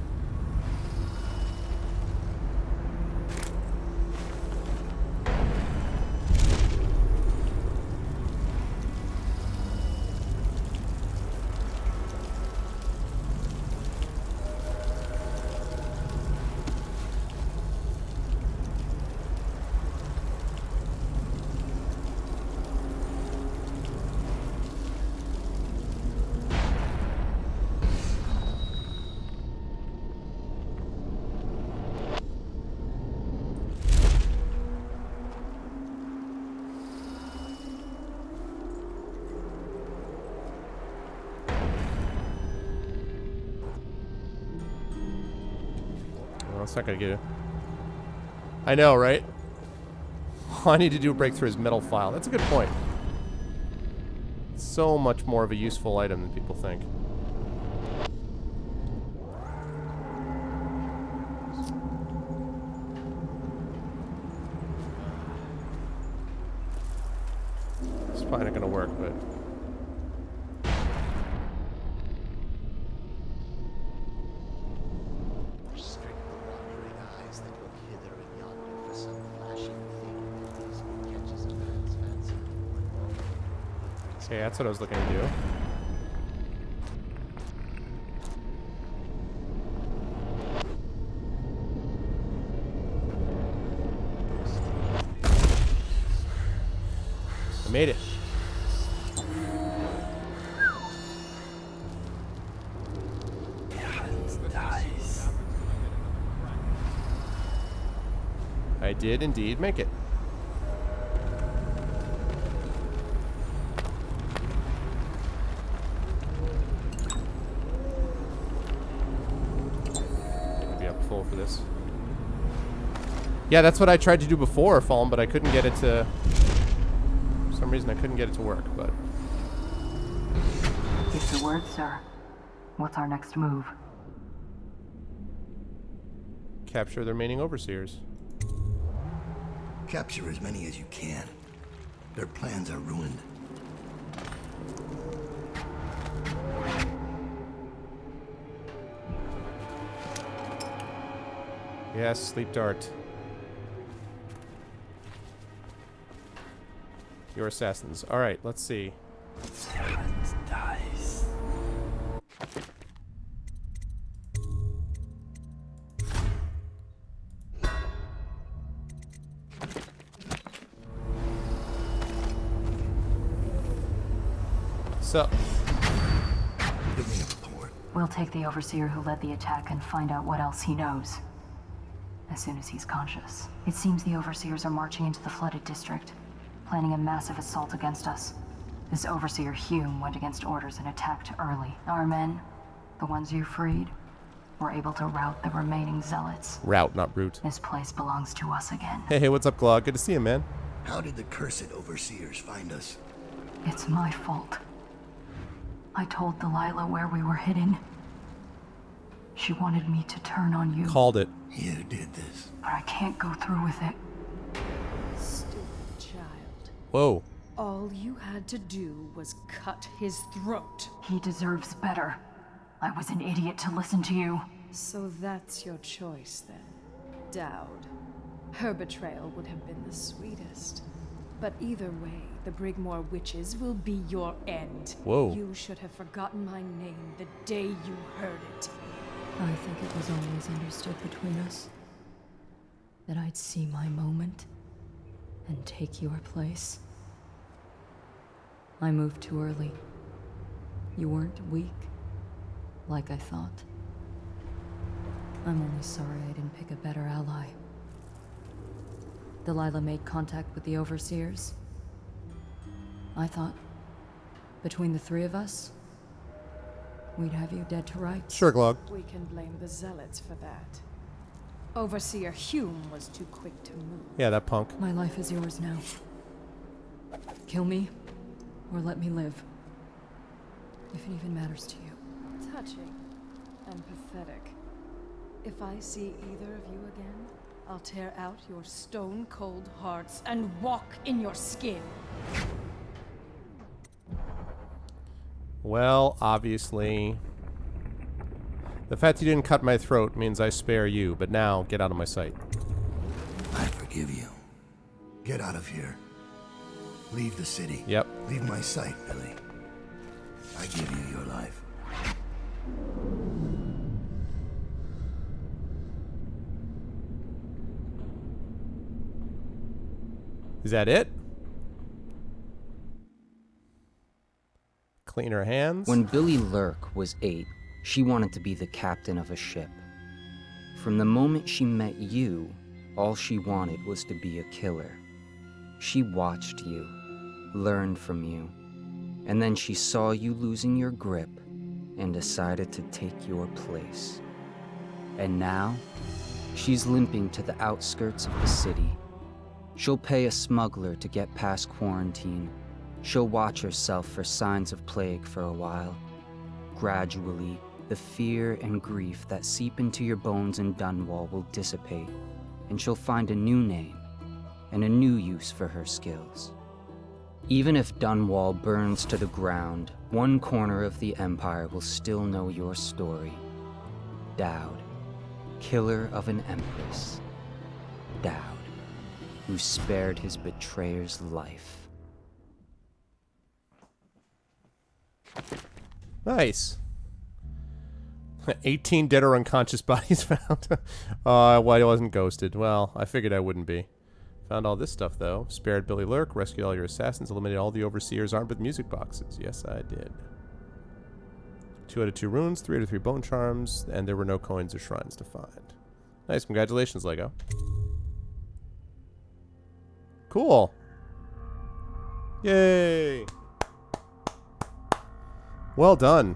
It's not gonna get it. I know, right? All I need to do to break through his metal file. That's a good point. It's so much more of a useful item than people think. It's probably not gonna work, but... Okay, that's what I was looking to do. I made it. I did indeed make it. For this. Yeah, that's what I tried to do before, Fallen, but I couldn't get it to... For some reason, I couldn't get it to work, but...
Keep the word, sir. What's our next move?
Capture the remaining overseers.
Capture as many as you can. Their plans are ruined.
Yes, sleep dart. Your assassins. Alright, let's see.
Dies.
So,
Give me a report.
We'll take the overseer who led the attack and find out what else he knows. As soon as he's conscious. It seems the overseers are marching into the flooded district, planning a massive assault against us. This overseer Hume went against orders and attacked early. Our men, the ones you freed, were able to rout the remaining zealots.
route, not root.
This place belongs to us again.
Hey, what's up, Glog? Good to see you, man.
How did the cursed overseers find us?
It's my fault. I told Delilah where we were hidden. She wanted me to turn on you.
Called it.
You did this.
But I can't go through with it.
Stupid child.
Whoa.
All you had to do was cut his throat.
He deserves better. I was an idiot to listen to you.
So that's your choice then, Dowd. Her betrayal would have been the sweetest. But either way, the Brigmore witches will be your end.
Whoa.
You should have forgotten my name the day you heard it.
I think it was always understood between us that I'd see my moment and take your place. I moved too early. You weren't weak, like I thought. I'm only sorry I didn't pick a better ally. Delilah made contact with the overseers. I thought, between the three of us, we'd have you dead to rights.
Sure, Glog.
We can blame the zealots for that. Overseer Hume was too quick to move.
Yeah, that punk.
My life is yours now. Kill me, or let me live. If it even matters to you.
Touching and pathetic. If I see either of you again, I'll tear out your stone-cold hearts and walk in your skin.
Well, obviously, the fact you didn't cut my throat means I spare you, but now get out of my sight.
I forgive you. Get out of here. Leave the city.
Yep.
Leave my sight, Billy. I give you your life.
Is that it? Clean her hands.
When Billy Lurk was 8, she wanted to be the captain of a ship. From the moment she met you, all she wanted was to be a killer. She watched you, learned from you, and then she saw you losing your grip and decided to take your place. And now, she's limping to the outskirts of the city. She'll pay a smuggler to get past quarantine. She'll watch herself for signs of plague for a while. Gradually, the fear and grief that seep into your bones in Dunwall will dissipate, and she'll find a new name and a new use for her skills. Even if Dunwall burns to the ground, one corner of the Empire will still know your story. Dowd, killer of an empress. Dowd, who spared his betrayer's life.
Nice. 18 dead or unconscious bodies found. Well, I wasn't ghosted. Well, I figured I wouldn't be. Found all this stuff, though. Spared Billy Lurk, rescued all your assassins, eliminated all the overseers armed with music boxes. Yes, I did. 2 out of 2 runes, 3 out of 3 bone charms, and there were no coins or shrines to find. Nice. Congratulations, Lego. Cool. Yay. Well done.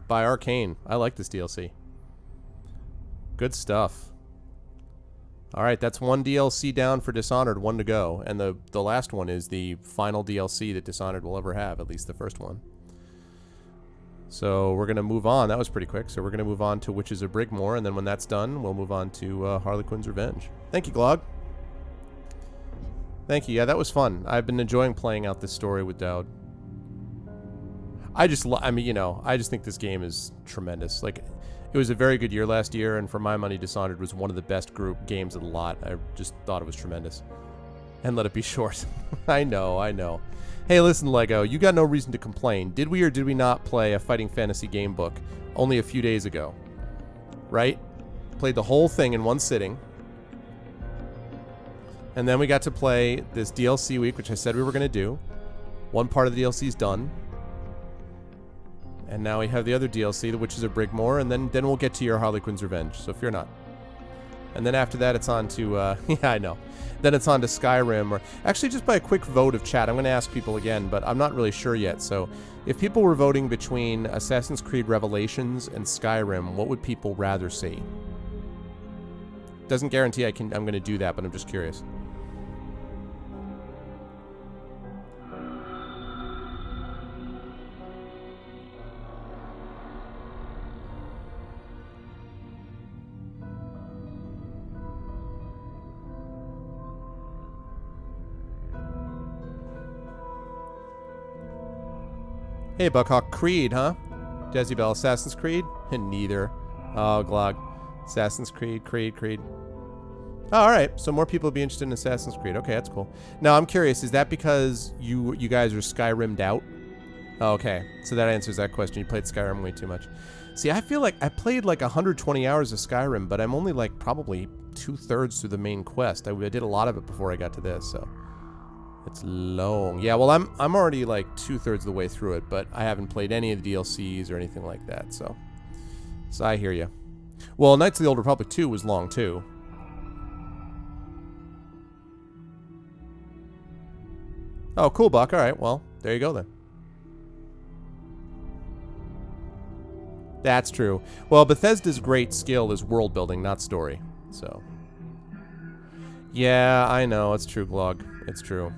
By Arcane. I like this DLC. Good stuff. Alright, that's 1 DLC down for Dishonored, 1 to go. And the last one is the final DLC that Dishonored will ever have, at least the first one. So we're going to move on. That was pretty quick. So we're going to move on to Witches of Brigmore, and then when that's done, we'll move on to Harlequin's Revenge. Thank you, Glog. Thank you. Yeah, that was fun. I've been enjoying playing out this story with Dowd. I mean, you know, I just think this game is tremendous. Like, it was a very good year last year, and for my money, Dishonored was one of the best group games of the lot. I just thought it was tremendous. And let it be short. I know. Hey, listen, Lego, you got no reason to complain. Did we or did we not play a fighting fantasy game book only a few days ago? Right? Played the whole thing in one sitting. And then we got to play this DLC week, which I said we were going to do. One part of the DLC is done. And now we have the other DLC, The Witches of Brigmore, and then we'll get to your Harlequin's Revenge, so fear not. And then after that, it's on to, yeah, I know. Then it's on to Skyrim, or actually just by a quick vote of chat. I'm going to ask people again, but I'm not really sure yet. So if people were voting between Assassin's Creed Revelations and Skyrim, what would people rather see? Doesn't guarantee I'm going to do that, but I'm just curious. Hey, Buckhawk. Creed, huh? Jezebel, Assassin's Creed? Neither. Oh, Glog. Assassin's Creed, Creed. Oh, alright. So more people will be interested in Assassin's Creed. Okay, that's cool. Now, I'm curious. Is that because you guys are Skyrimmed out? Oh, okay. So that answers that question. You played Skyrim way too much. See, I feel like I played like 120 hours of Skyrim, but I'm only like probably 2/3 through the main quest. I did a lot of it before I got to this, so... It's long. Yeah, well, I'm already like 2/3 of the way through it, but I haven't played any of the DLCs or anything like that, so I hear you. Well, Knights of the Old Republic 2 was long, too. Oh, cool, Buck. All right, well, there you go, then. That's true. Well, Bethesda's great skill is world building, not story, so... Yeah, I know. It's true, Glog. It's true.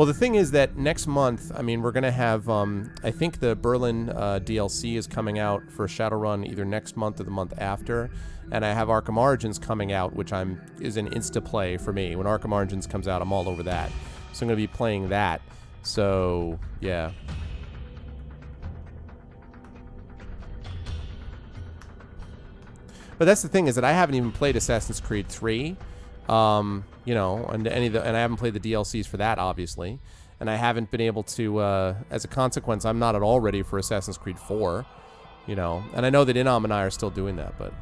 Well, the thing is that next month, I mean, we're going to have, I think the Berlin DLC is coming out for Shadowrun either next month or the month after. And I have Arkham Origins coming out, which is an insta-play for me. When Arkham Origins comes out, I'm all over that. So I'm going to be playing that. So, yeah. But that's the thing, is that I haven't even played Assassin's Creed 3. You know, and and I haven't played the DLCs for that, obviously. And I haven't been able to, as a consequence, I'm not at all ready for Assassin's Creed 4. You know, and I know that Inam and I are still doing that, but...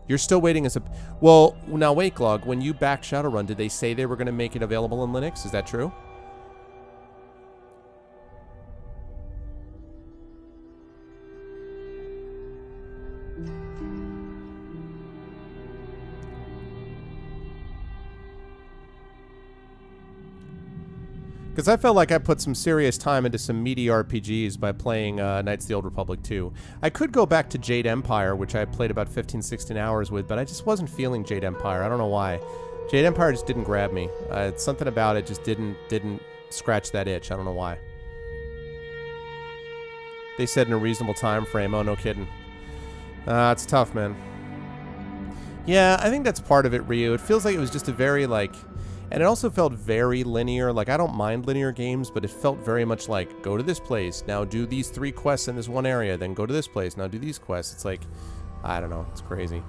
You're still waiting as a... Well, now wait, Glog, when you backed Shadowrun, did they say they were going to make it available on Linux? Is that true? Because I felt like I put some serious time into some meaty RPGs by playing Knights of the Old Republic 2. I could go back to Jade Empire, which I played about 15, 16 hours with, but I just wasn't feeling Jade Empire. I don't know why. Jade Empire just didn't grab me. It's something about it just didn't scratch that itch. I don't know why. They said in a reasonable time frame. Oh, no kidding. It's tough, man. Yeah, I think that's part of it, Ryu. It feels like it was just a very, like... And it also felt very linear. Like, I don't mind linear games, but it felt very much like, go to this place, now do these 3 quests in this one area, then go to this place, now do these quests. It's like, I don't know, it's crazy.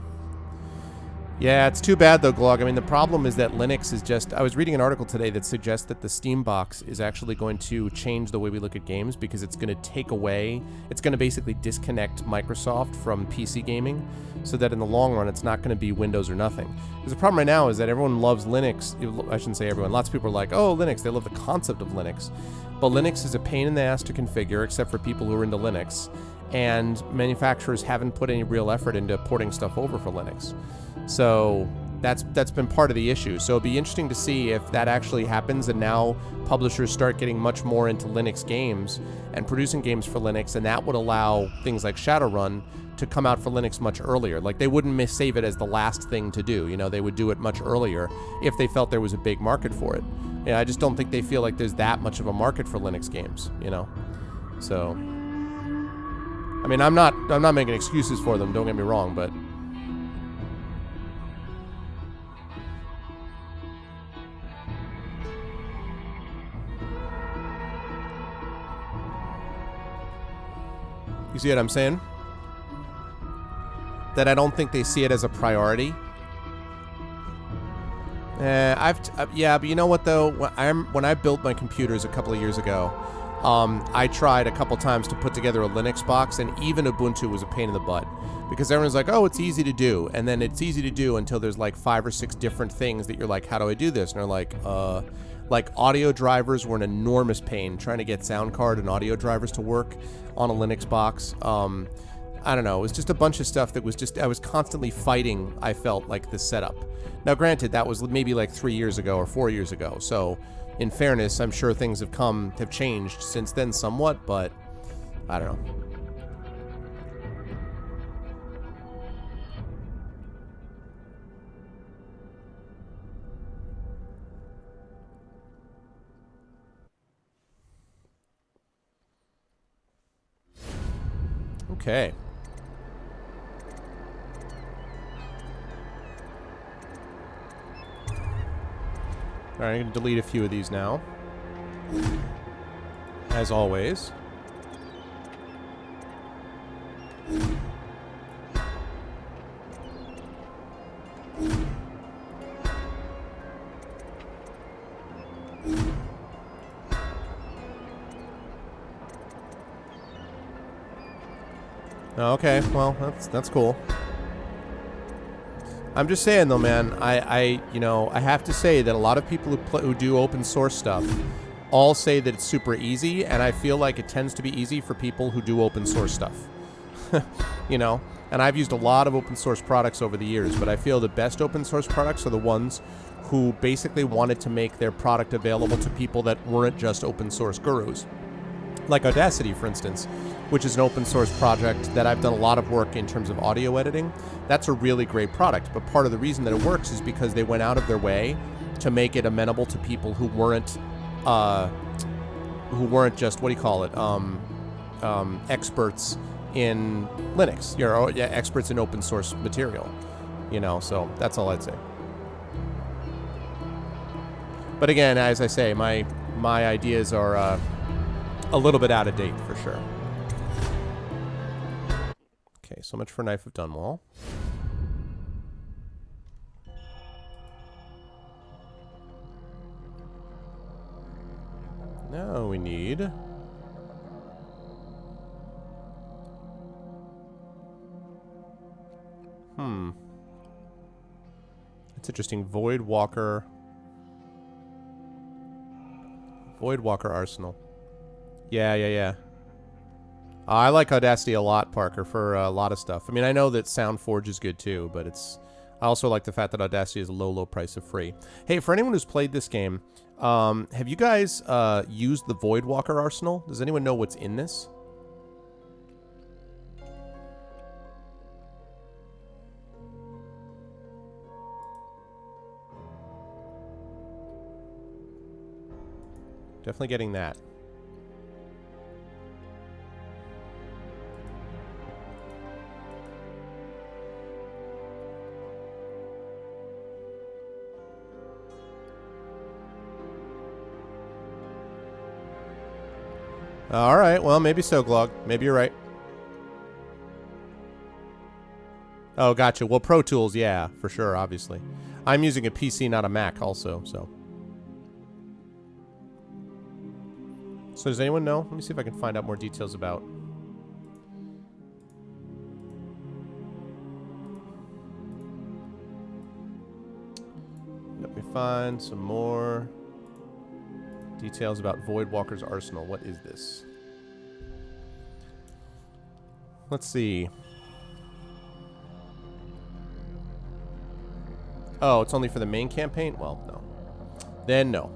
Yeah, it's too bad though, Glog. I mean, the problem is that Linux is just... I was reading an article today that suggests that the Steam box is actually going to change the way we look at games, because it's going to take away... It's going to basically disconnect Microsoft from PC gaming, so that in the long run, it's not going to be Windows or nothing. Because the problem right now is that everyone loves Linux. I shouldn't say everyone. Lots of people are like, oh, Linux. They love the concept of Linux. But Linux is a pain in the ass to configure, except for people who are into Linux. And manufacturers haven't put any real effort into porting stuff over for Linux. So that's been part of the issue. So it'd be interesting to see if that actually happens, and now publishers start getting much more into Linux games and producing games for Linux, and that would allow things like Shadowrun to come out for Linux much earlier. Like, they wouldn't save it as the last thing to do. You know, they would do it much earlier if they felt there was a big market for it. Yeah, I just don't think they feel like there's that much of a market for Linux games, you know. So, I mean, I'm not making excuses for them, don't get me wrong, but you see what I'm saying? That I don't think they see it as a priority. Yeah, but you know what though? When I built my computers a couple of years ago, I tried a couple times to put together a Linux box, and even Ubuntu was a pain in the butt, because everyone's like, oh, it's easy to do, and then it's easy to do until there's like 5 or 6 different things that you're like, how do I do this? And they're like audio drivers were an enormous pain, trying to get sound card and audio drivers to work on a Linux box. I don't know, it was just a bunch of stuff that was just, I was constantly fighting, I felt, like, the setup. Now, granted, that was maybe like 3 years ago or 4 years ago, so in fairness, I'm sure things have changed since then somewhat, but I don't know. Okay. Alright, I'm going to delete a few of these now. As always. Okay, well, that's cool. I'm just saying though, man, I have to say that a lot of people who do open source stuff all say that it's super easy, and I feel like it tends to be easy for people who do open source stuff. You know, and I've used a lot of open source products over the years, but I feel the best open source products are the ones who basically wanted to make their product available to people that weren't just open source gurus. Like Audacity, for instance, which is an open source project that I've done a lot of work in terms of audio editing. That's a really great product, but part of the reason that it works is because they went out of their way to make it amenable to people who weren't just, what do you call it, experts in Linux, experts in open source material, so that's all I'd say. But again, as I say, my ideas are a little bit out of date for sure. Okay, so much for Knife of Dunwall. Now we need... That's interesting. Voidwalker Arsenal. Yeah. I like Audacity a lot, Parker, for a lot of stuff. I mean, I know that SoundForge is good too, but I also like the fact that Audacity is a low price of free. Hey, for anyone who's played this game, have you guys used the Voidwalker Arsenal? Does anyone know what's in this? Definitely getting that. All right, well, maybe so, Glog. Maybe you're right. Oh, gotcha. Well, Pro Tools, yeah, for sure, obviously. I'm using a PC, not a Mac, also, so. So does anyone know? Let me see if I can find out more details about... Let me find some more details about Voidwalker's Arsenal. What is this? Let's see. Oh, it's only for the main campaign? Well, no. Then no.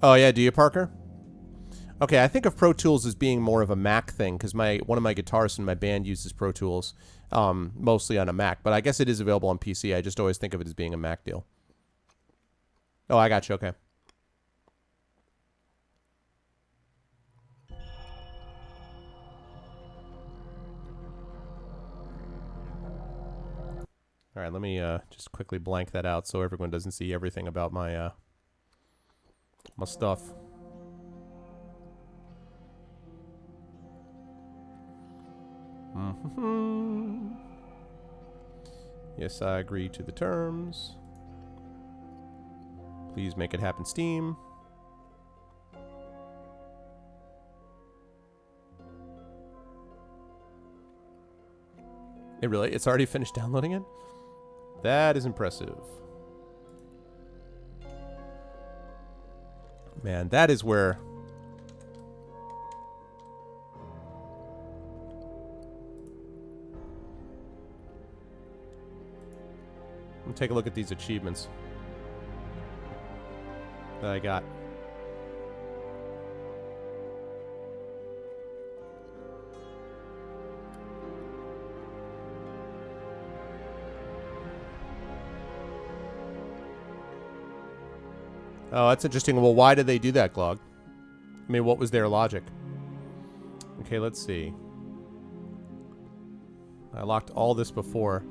Oh, yeah, do you, Parker? Okay, I think of Pro Tools as being more of a Mac thing, because one of my guitarists in my band uses Pro Tools, mostly on a Mac. But I guess it is available on PC. I just always think of it as being a Mac deal. Oh, I got you. Okay. All right, let me just quickly blank that out so everyone doesn't see everything about my my stuff. Yes, I agree to the terms. Please make it happen, Steam. It's already finished downloading it? That is impressive. Man, that is where... Let me take a look at these achievements that I got. Oh, that's interesting. Well, why did they do that, Glog? I mean, what was their logic? Okay, let's see. I locked all this before.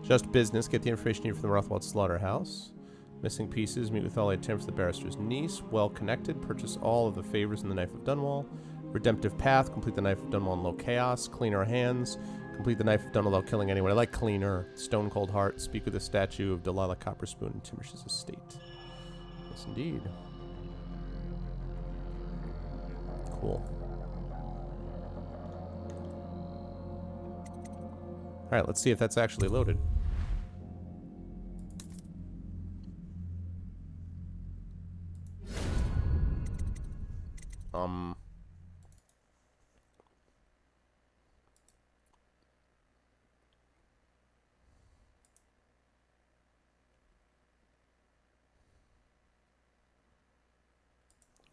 Just business. Get the information needed from the Rothwald slaughterhouse. Missing pieces. Meet with all the attempts the barrister's niece. Well connected. Purchase all of the favors in the Knife of Dunwall. Redemptive path. Complete the Knife of Dunwall in low chaos. Cleaner hands. Complete the Knife of Dunwall without killing anyone. I like cleaner. Stone cold heart. Speak with the statue of Delilah Copperspoon in Timish's estate. Yes, indeed. Cool. Alright, let's see if that's actually loaded. I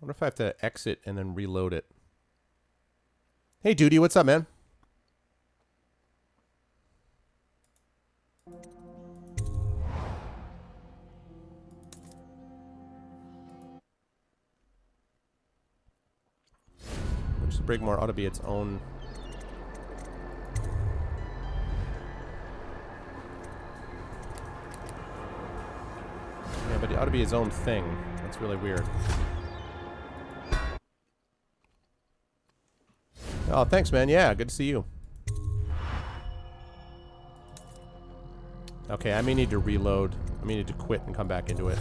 wonder if I have to exit and then reload it. Hey, Duty, what's up, man? Brigmore ought to be its own. Yeah, but it ought to be its own thing. That's really weird. Oh, thanks, man. Yeah, good to see you. Okay, I may need to reload. I may need to quit and come back into it.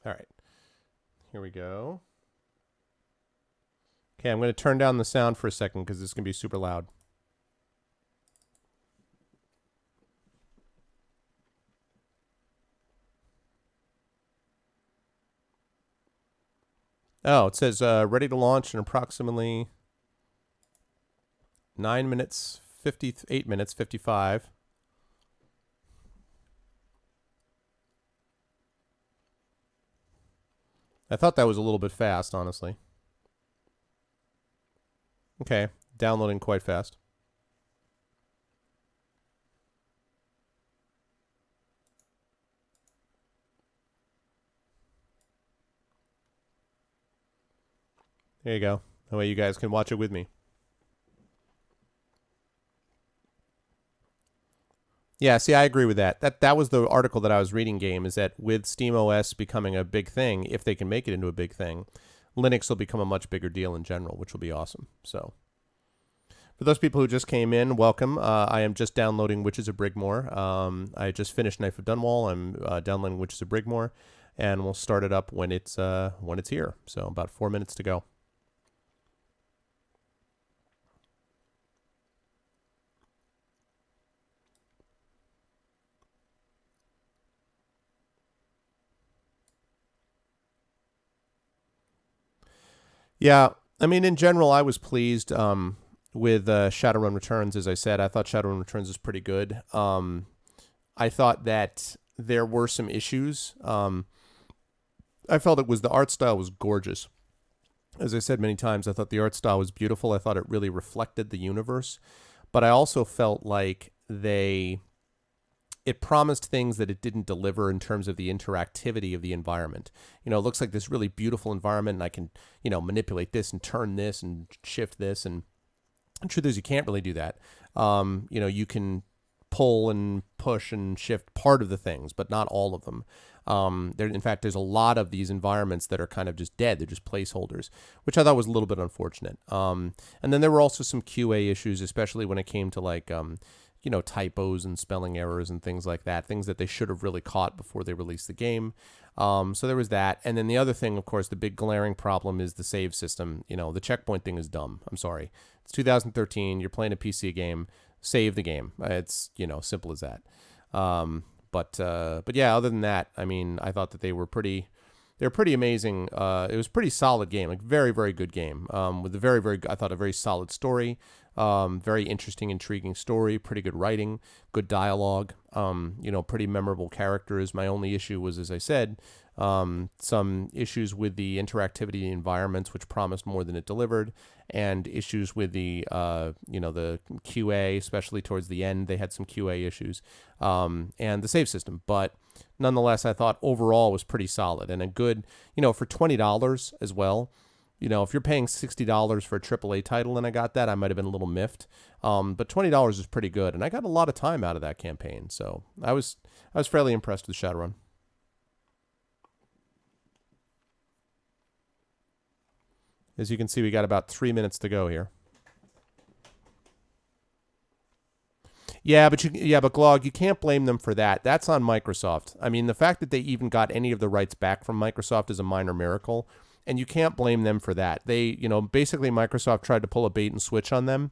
All right. Here we go. Okay, I'm going to turn down the sound for a second because this is going to be super loud. Oh, it says ready to launch in approximately 9 minutes, 58 minutes, 55. I thought that was a little bit fast, honestly. Okay, downloading quite fast. There you go. That way you guys can watch it with me. Yeah, see, I agree with that. That was the article that I was reading, Game, is that with SteamOS becoming a big thing, if they can make it into a big thing, Linux will become a much bigger deal in general, which will be awesome. So, for those people who just came in, welcome. I am just downloading Witches of Brigmore. I just finished Knife of Dunwall. I'm downloading Witches of Brigmore, and we'll start it up when it's here. So, about 4 minutes to go. Yeah, I mean, in general, I was pleased with Shadowrun Returns. As I said, I thought Shadowrun Returns was pretty good. I thought that there were some issues. I felt the art style was gorgeous. As I said many times, I thought the art style was beautiful. I thought it really reflected the universe. But I also felt like it promised things that it didn't deliver in terms of the interactivity of the environment. You know, it looks like this really beautiful environment, and I can, manipulate this and turn this and shift this. And the truth is, you can't really do that. You can pull and push and shift part of the things, but not all of them. In fact, there's a lot of these environments that are kind of just dead. They're just placeholders, which I thought was a little bit unfortunate. And then there were also some QA issues, especially when it came to typos and spelling errors and things like that, things that they should have really caught before they released the game. So there was that. And then the other thing, of course, the big glaring problem is the save system. The checkpoint thing is dumb. I'm sorry. It's 2013. You're playing a PC game. Save the game. It's, simple as that. But yeah, other than that, I mean, I thought that they were pretty amazing. It was a pretty solid game, like very, very good game. With I thought a very solid story. Very interesting, intriguing story, pretty good writing, good dialogue, pretty memorable characters. My only issue was, as I said, some issues with the interactivity environments, which promised more than it delivered, and issues with the QA, especially towards the end. They had some QA issues, and the save system. But nonetheless, I thought overall was pretty solid and a good, for $20 as well. If you're paying $60 for a AAA title and I got that, I might have been a little miffed. But $20 is pretty good, and I got a lot of time out of that campaign. So I was fairly impressed with Shadowrun. As you can see, we got about 3 minutes to go here. Yeah, but Glog, you can't blame them for that. That's on Microsoft. I mean, the fact that they even got any of the rights back from Microsoft is a minor miracle. And you can't blame them for that. They, basically Microsoft tried to pull a bait and switch on them.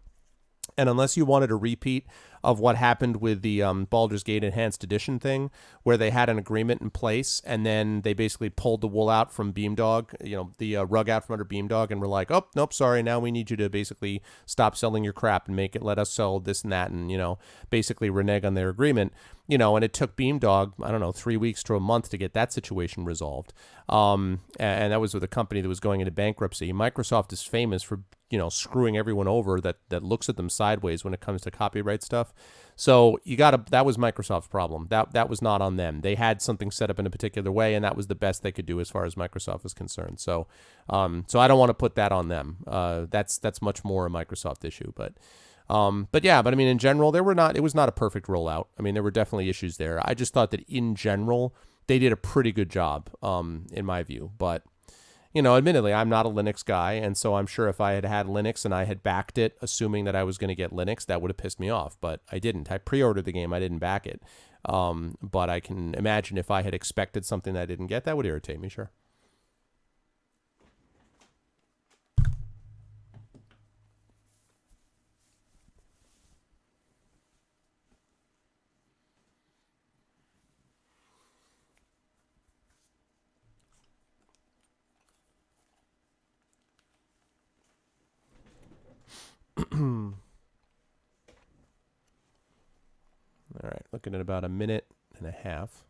And unless you wanted a repeat of what happened with the Baldur's Gate Enhanced Edition thing, where they had an agreement in place and then they basically pulled the wool out from Beamdog, the rug out from under Beamdog, and were like, oh, nope, sorry, now we need you to basically stop selling your crap and let us sell this and that, and, basically renege on their agreement. and it took Beamdog, I don't know, 3 weeks to a month to get that situation resolved. And that was with a company that was going into bankruptcy. Microsoft is famous for, screwing everyone over that looks at them sideways when it comes to copyright stuff. So that was Microsoft's problem. That was not on them. They had something set up in a particular way, and that was the best they could do as far as Microsoft was concerned. So I don't want to put that on them. That's much more a Microsoft issue, but I mean, in general, it was not a perfect rollout. I mean, there were definitely issues there. I just thought that in general, they did a pretty good job, in my view. But, admittedly, I'm not a Linux guy. And so I'm sure if I had had Linux and I had backed it, assuming that I was going to get Linux, that would have pissed me off. But I didn't. I pre-ordered the game. I didn't back it. But I can imagine if I had expected something that I didn't get, that would irritate me, sure. All right, looking at about a minute and a half.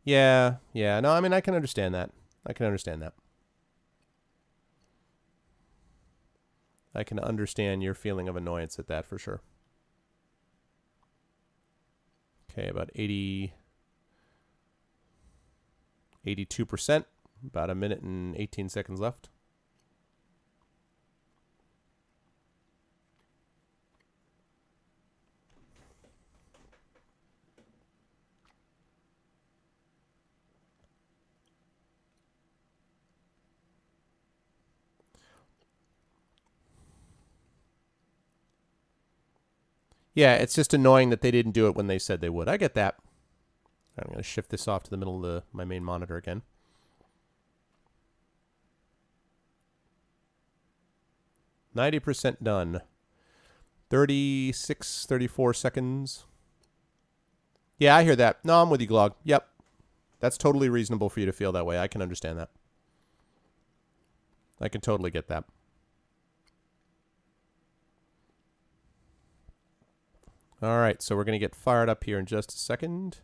Yeah. No, I mean, I can understand that. I can understand your feeling of annoyance at that for sure. Okay, about 82%. About a minute and 18 seconds left. Yeah, it's just annoying that they didn't do it when they said they would. I get that. I'm going to shift this off to the middle of my main monitor again. %, done. 34 seconds. Yeah, I hear that. No, I'm with you, Glog. Yep. That's totally reasonable for you to feel that way. I can understand that. I can totally get that. All right, so we're going to get fired up here in just a second.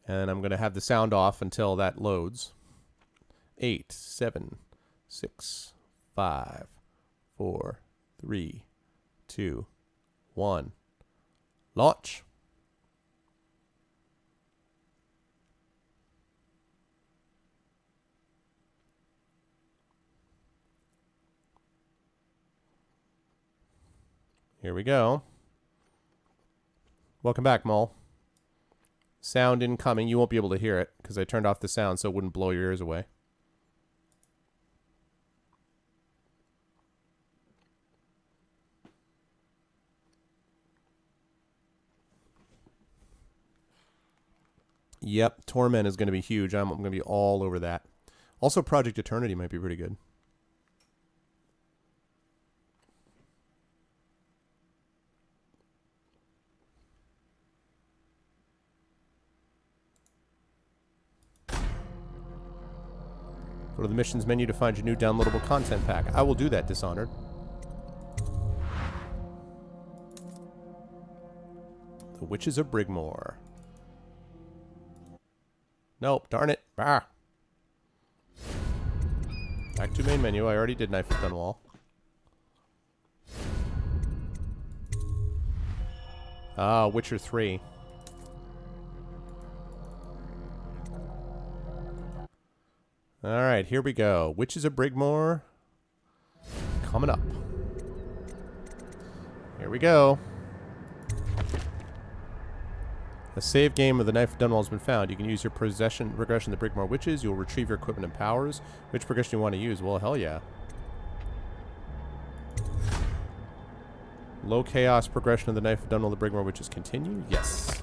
And I'm going to have the sound off until that loads. 8, 7, 6, 5, 4, 3, 2, 1. Launch. Here we go. Welcome back, Mole. Sound incoming. You won't be able to hear it because I turned off the sound so it wouldn't blow your ears away. Yep, Torment is going to be huge. I'm going to be all over that. Also, Project Eternity might be pretty good. Go to the missions menu to find your new downloadable content pack. I will do that, Dishonored. The Witches of Brigmore. Nope, darn it. Bah. Back to main menu. I already did Knife of Dunwall. Ah, Witcher 3. Alright, here we go. Witches of Brigmore. Coming up. Here we go. A save game of the Knife of Dunwall has been found. You can use your progression to Brigmore Witches. You'll retrieve your equipment and powers. Which progression do you want to use? Well, hell yeah. Low chaos progression of the Knife of Dunwall the Brigmore Witches continue? Yes.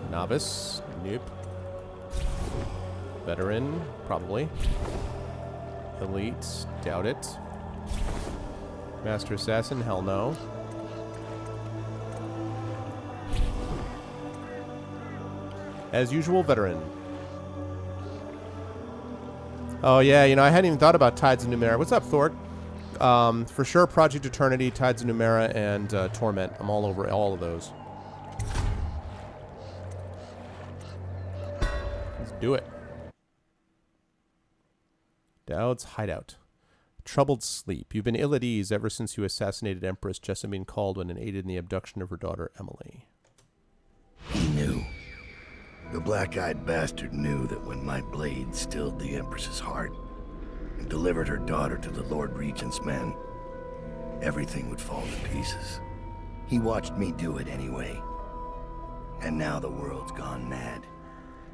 Novice? Nope. Veteran? Probably. Elite? Doubt it. Master Assassin? Hell no. As usual, Veteran. Oh yeah, I hadn't even thought about Tides of Numenera. What's up, Thork? For sure, Project Eternity, Tides of Numera, and Torment. I'm all over all of those. Let's do it. Dowd's hideout. Troubled sleep. You've been ill at ease ever since you assassinated Empress Jessamine Caldwin and aided in the abduction of her daughter, Emily.
He knew. The black-eyed bastard knew that when my blade stilled the Empress's heart and delivered her daughter to the Lord Regent's men, everything would fall to pieces. He watched me do it anyway. And now the world's gone mad.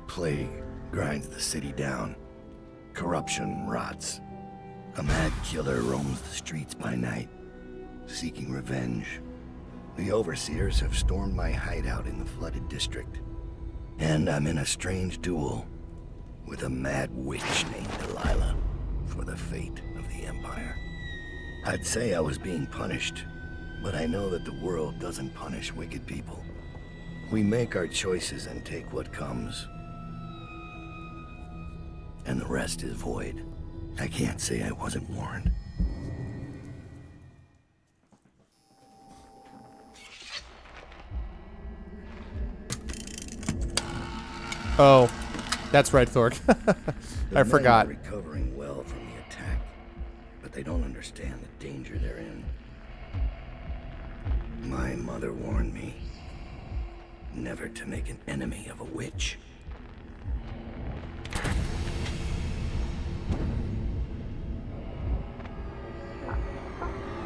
Plague grinds the city down. Corruption rots. A mad killer roams the streets by night, seeking revenge. The overseers have stormed my hideout in the flooded district. And I'm in a strange duel with a mad witch named Delilah for the fate of the Empire. I'd say I was being punished, but I know that the world doesn't punish wicked people. We make our choices and take what comes. And the rest is void. I can't say I wasn't warned.
Oh, that's right, Thork. I forgot.
The men are recovering well from the attack, but they don't understand the danger they're in. My mother warned me never to make an enemy of a witch.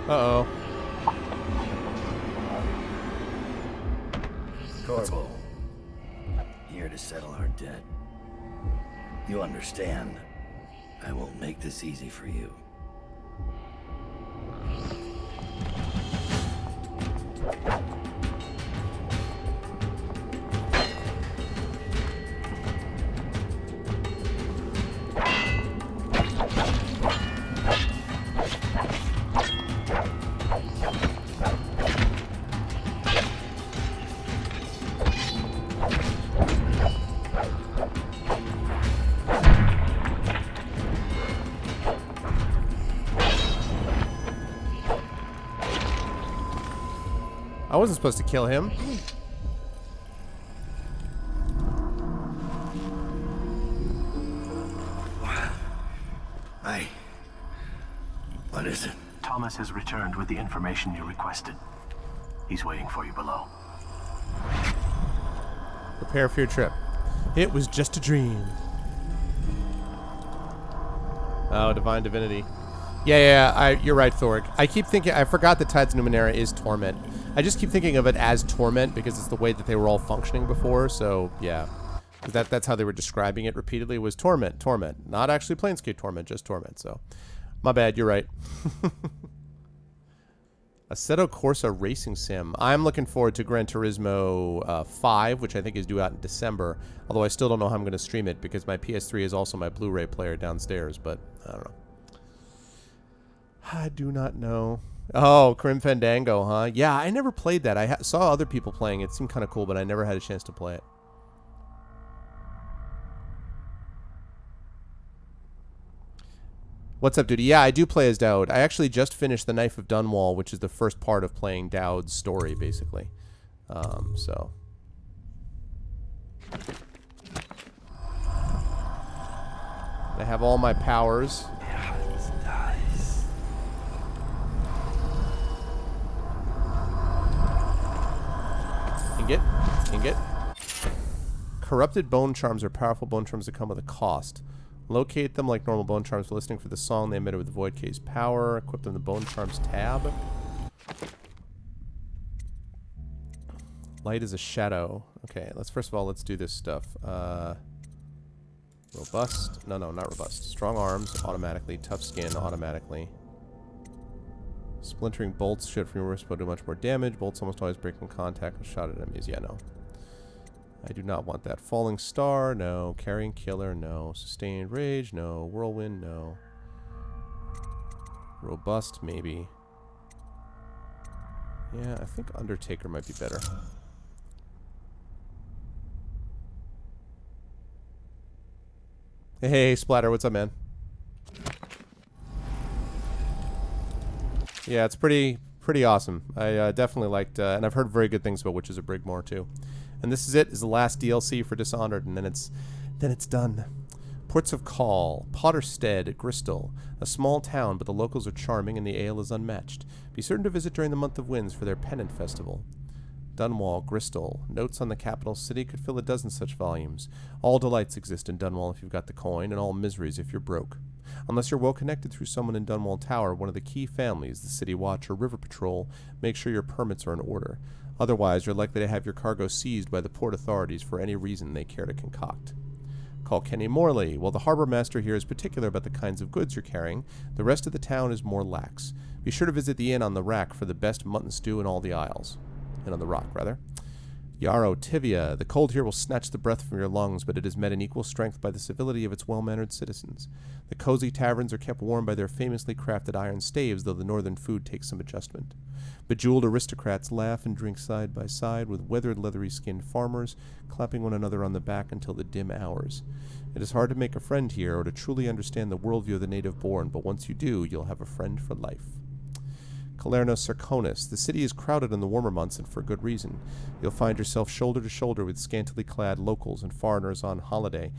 Uh-oh.
Corvo, here to settle our debt. You understand, I won't make this easy for you.
I wasn't supposed to kill him.
What is it?
Thomas has returned with the information you requested. He's waiting for you below.
Prepare for your trip. It was just a dream. Oh, Divine Divinity. Yeah, you're right, Thorg. I keep thinking, I forgot that Tides Numenera is Torment. I just keep thinking of it as Torment because it's the way that they were all functioning before, so yeah. That's how they were describing it repeatedly, was Torment. Not actually Planescape Torment, just Torment, so. My bad, you're right. Assetto Corsa Racing Sim. I'm looking forward to Gran Turismo 5, which I think is due out in December, although I still don't know how I'm going to stream it because my PS3 is also my Blu-ray player downstairs, but I don't know. I do not know. Oh, Grim Fandango, huh? Yeah, I never played that. I saw other people playing it. It seemed kind of cool, but I never had a chance to play it. What's up, dude? Yeah, I do play as Dowd. I actually just finished The Knife of Dunwall, which is the first part of playing Dowd's story, basically. So. I have all my powers. Ingot. Corrupted bone charms are powerful bone charms that come with a cost. Locate them like normal bone charms for listening for the song they emitted with the Void Case power. Equip them the bone charms tab. Light is a shadow. Okay, first of all, let's do this stuff. Robust. No, not robust. Strong arms, automatically. Tough skin, automatically. Splintering bolts should from your wrist do much more damage. Bolts almost always break in contact with shot at enemies. Yeah, no. I do not want that. Falling Star, no. Carrying Killer, no. Sustained Rage, no. Whirlwind, no. Robust, maybe. Yeah, I think Undertaker might be better. Hey, Splatter, what's up, man? Yeah, it's pretty awesome. I definitely liked, and I've heard very good things about Witches of Brigmore too. And this is it. Is the last DLC for Dishonored, and then it's done. Ports of Call, Potterstead, Gristol, a small town, but the locals are charming and the ale is unmatched. Be certain to visit during the month of winds for their pennant festival. Dunwall, Gristol. Notes on the capital city could fill a dozen such volumes. All delights exist in Dunwall if you've got the coin, and all miseries if you're broke. Unless you're well connected through someone in Dunwall Tower, one of the key families, the City Watch or River Patrol, make sure your permits are in order. Otherwise, you're likely to have your cargo seized by the port authorities for any reason they care to concoct. Call Kenny Morley. While the harbor master here is particular about the kinds of goods you're carrying, the rest of the town is more lax. Be sure to visit the inn on the Rack for the best mutton stew in all the Isles. And on the Rock, rather. Yarrow Tivia. The cold here will snatch the breath from your lungs, but it is met in equal strength by the civility of its well-mannered citizens. The cozy taverns are kept warm by their famously crafted iron staves, though the northern food takes some adjustment. Bejeweled aristocrats laugh and drink side by side with weathered, leathery-skinned farmers, clapping one another on the back until the dim hours. It is hard to make a friend here or to truly understand the worldview of the native-born, but once you do, you'll have a friend for life. Calerno Sarconis. The city is crowded in the warmer months, and for good reason. You'll find yourself shoulder to shoulder with scantily clad locals and foreigners on holiday,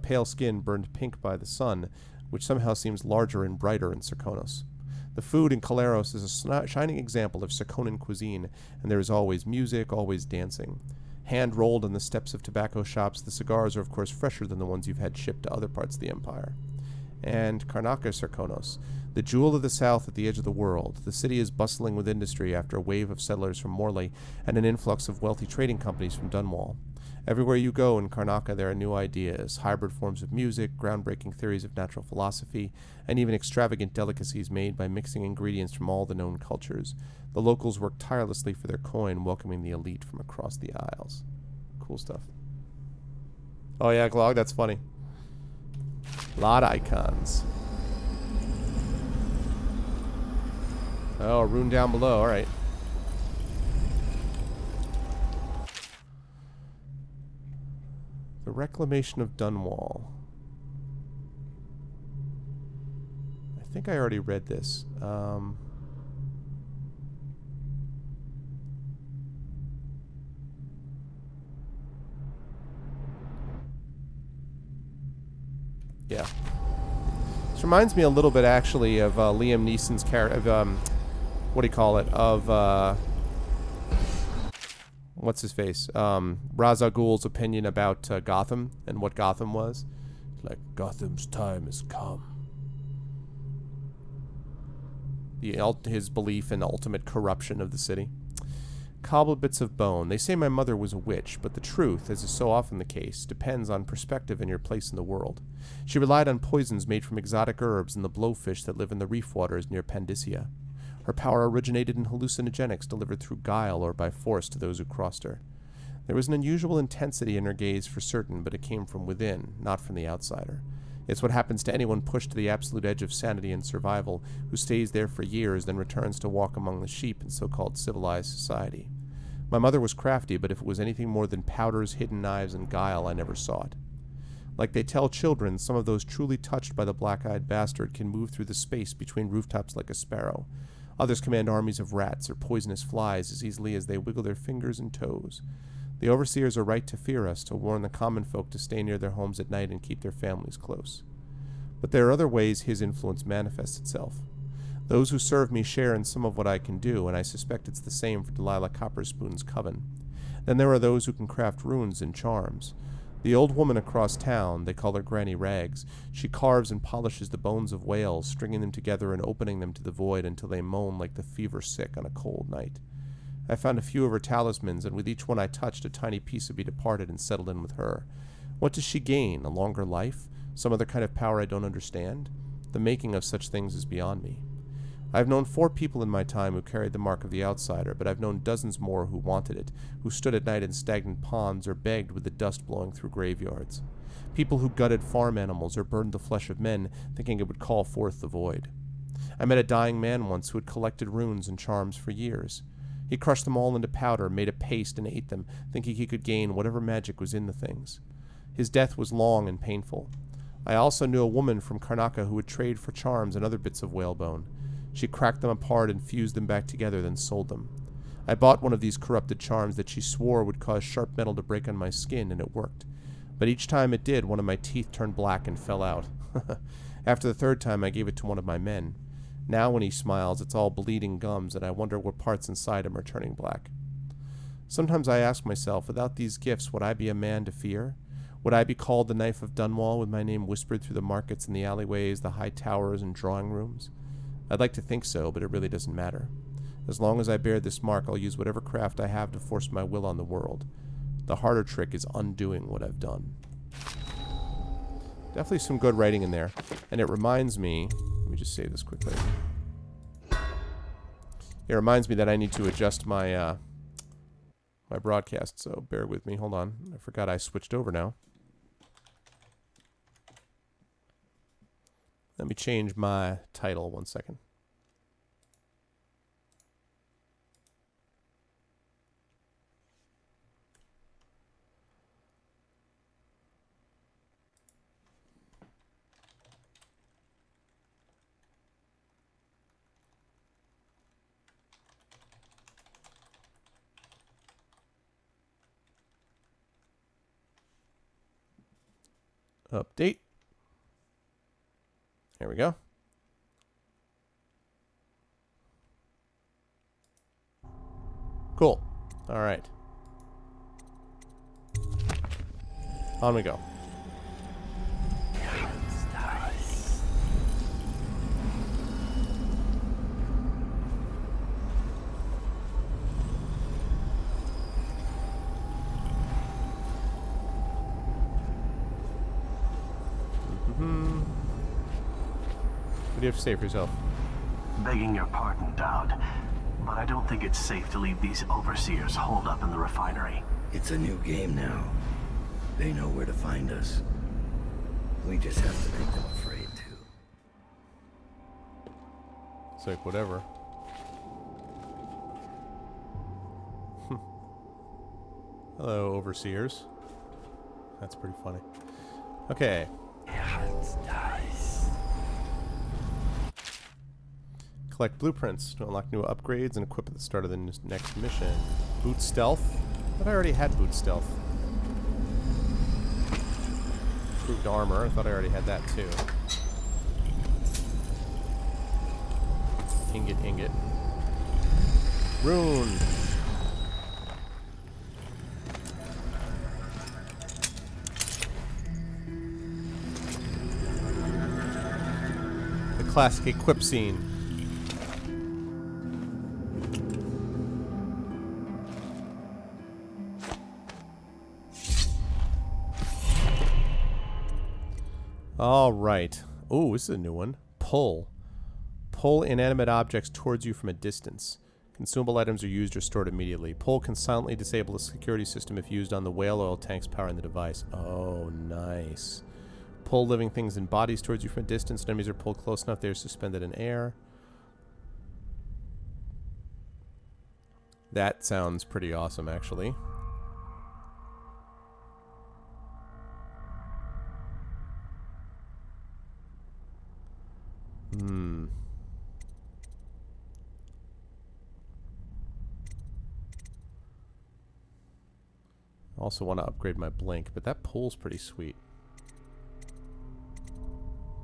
pale skin burned pink by the sun, which somehow seems larger and brighter in Sarconos. The food in Caleros is a shining example of Sarconan cuisine, and there is always music, always dancing. Hand-rolled on the steps of tobacco shops, the cigars are of course fresher than the ones you've had shipped to other parts of the empire. And Karnaka Sarconos, the jewel of the south at the edge of the world. The city is bustling with industry after a wave of settlers from Morley and an influx of wealthy trading companies from Dunwall. Everywhere you go in Karnaka there are new ideas, hybrid forms of music, groundbreaking theories of natural philosophy, and even extravagant delicacies made by mixing ingredients from all the known cultures. The locals work tirelessly for their coin, welcoming the elite from across the Isles. Cool stuff. Oh yeah, Glog, that's funny. A lot of icons. Oh, a rune down below. All right. The Reclamation of Dunwall. I think I already read this. Yeah. This reminds me a little bit, actually, of Liam Neeson's character, what do you call it? Of, what's his face? Ra's al Ghul's opinion about Gotham and what Gotham was. It's like, Gotham's time has come. His belief in ultimate corruption of the city. Cobbled bits of bone. They say my mother was a witch, but the truth, as is so often the case, depends on perspective and your place in the world. She relied on poisons made from exotic herbs and the blowfish that live in the reef waters near Pandysia. Her power originated in hallucinogenics delivered through guile or by force to those who crossed her. There was an unusual intensity in her gaze for certain, but it came from within, not from the outsider. It's what happens to anyone pushed to the absolute edge of sanity and survival, who stays there for years, then returns to walk among the sheep in so-called civilized society. My mother was crafty, but if it was anything more than powders, hidden knives, and guile, I never saw it. Like they tell children, some of those truly touched by the black-eyed bastard can move through the space between rooftops like a sparrow. Others command armies of rats or poisonous flies as easily as they wiggle their fingers and toes. The overseers are right to fear us, to warn the common folk to stay near their homes at night and keep their families close. But there are other ways his influence manifests itself. Those who serve me share in some of what I can do, and I suspect it's the same for Delilah Copperspoon's coven. Then there are those who can craft runes and charms. The old woman across town, they call her Granny Rags, she carves and polishes the bones of whales, stringing them together and opening them to the void until they moan like the fever-sick on a cold night. I found a few of her talismans, and with each one I touched, a tiny piece would be departed and settled in with her. What does she gain? A longer life? Some other kind of power I don't understand? The making of such things is beyond me. I've known 4 people in my time who carried the mark of the outsider, but I've known dozens more who wanted it, who stood at night in stagnant ponds or begged with the dust blowing through graveyards. People who gutted farm animals or burned the flesh of men, thinking it would call forth the void. I met a dying man once who had collected runes and charms for years. He crushed them all into powder, made a paste, and ate them, thinking he could gain whatever magic was in the things. His death was long and painful. I also knew a woman from Karnaka who would trade for charms and other bits of whalebone. She cracked them apart and fused them back together, then sold them. I bought one of these corrupted charms that she swore would cause sharp metal to break on my skin, and it worked. But each time it did, one of my teeth turned black and fell out. After the third time, I gave it to one of my men. Now when he smiles, it's all bleeding gums, and I wonder what parts inside him are turning black. Sometimes I ask myself, without these gifts, would I be a man to fear? Would I be called the Knife of Dunwall, with my name whispered through the markets and the alleyways, the high towers and drawing rooms? I'd like to think so, but it really doesn't matter. As long as I bear this mark, I'll use whatever craft I have to force my will on the world. The harder trick is undoing what I've done. Definitely some good writing in there. And it reminds me... Let me just save this quickly. It reminds me that I need to adjust my my broadcast, so bear with me. Hold on. I forgot I switched over now. Let me change my title 1 second. Update. There we go. Cool. All right. On we go. What do you have to say for yourself?
Begging your pardon, Dowd, but I don't think it's safe to leave these overseers holed up in the refinery.
It's a new game now. They know where to find us. We just have to make them afraid to.
It's like, whatever. Hello, overseers. That's pretty funny. Okay. Collect blueprints to unlock new upgrades and equip at the start of the next mission. Boot stealth? I thought I already had boot stealth. Improved armor. I thought I already had that too. Ingot. Rune. The classic equip scene. All right. Oh, this is a new one. Pull. Pull inanimate objects towards you from a distance. Consumable items are used or stored immediately. Pull can silently disable the security system if used on the whale oil tanks powering the device. Oh, nice. Pull living things and bodies towards you from a distance. Enemies are pulled close enough they are suspended in air. That sounds pretty awesome, actually. Also want to upgrade my blink, but that pull's pretty sweet.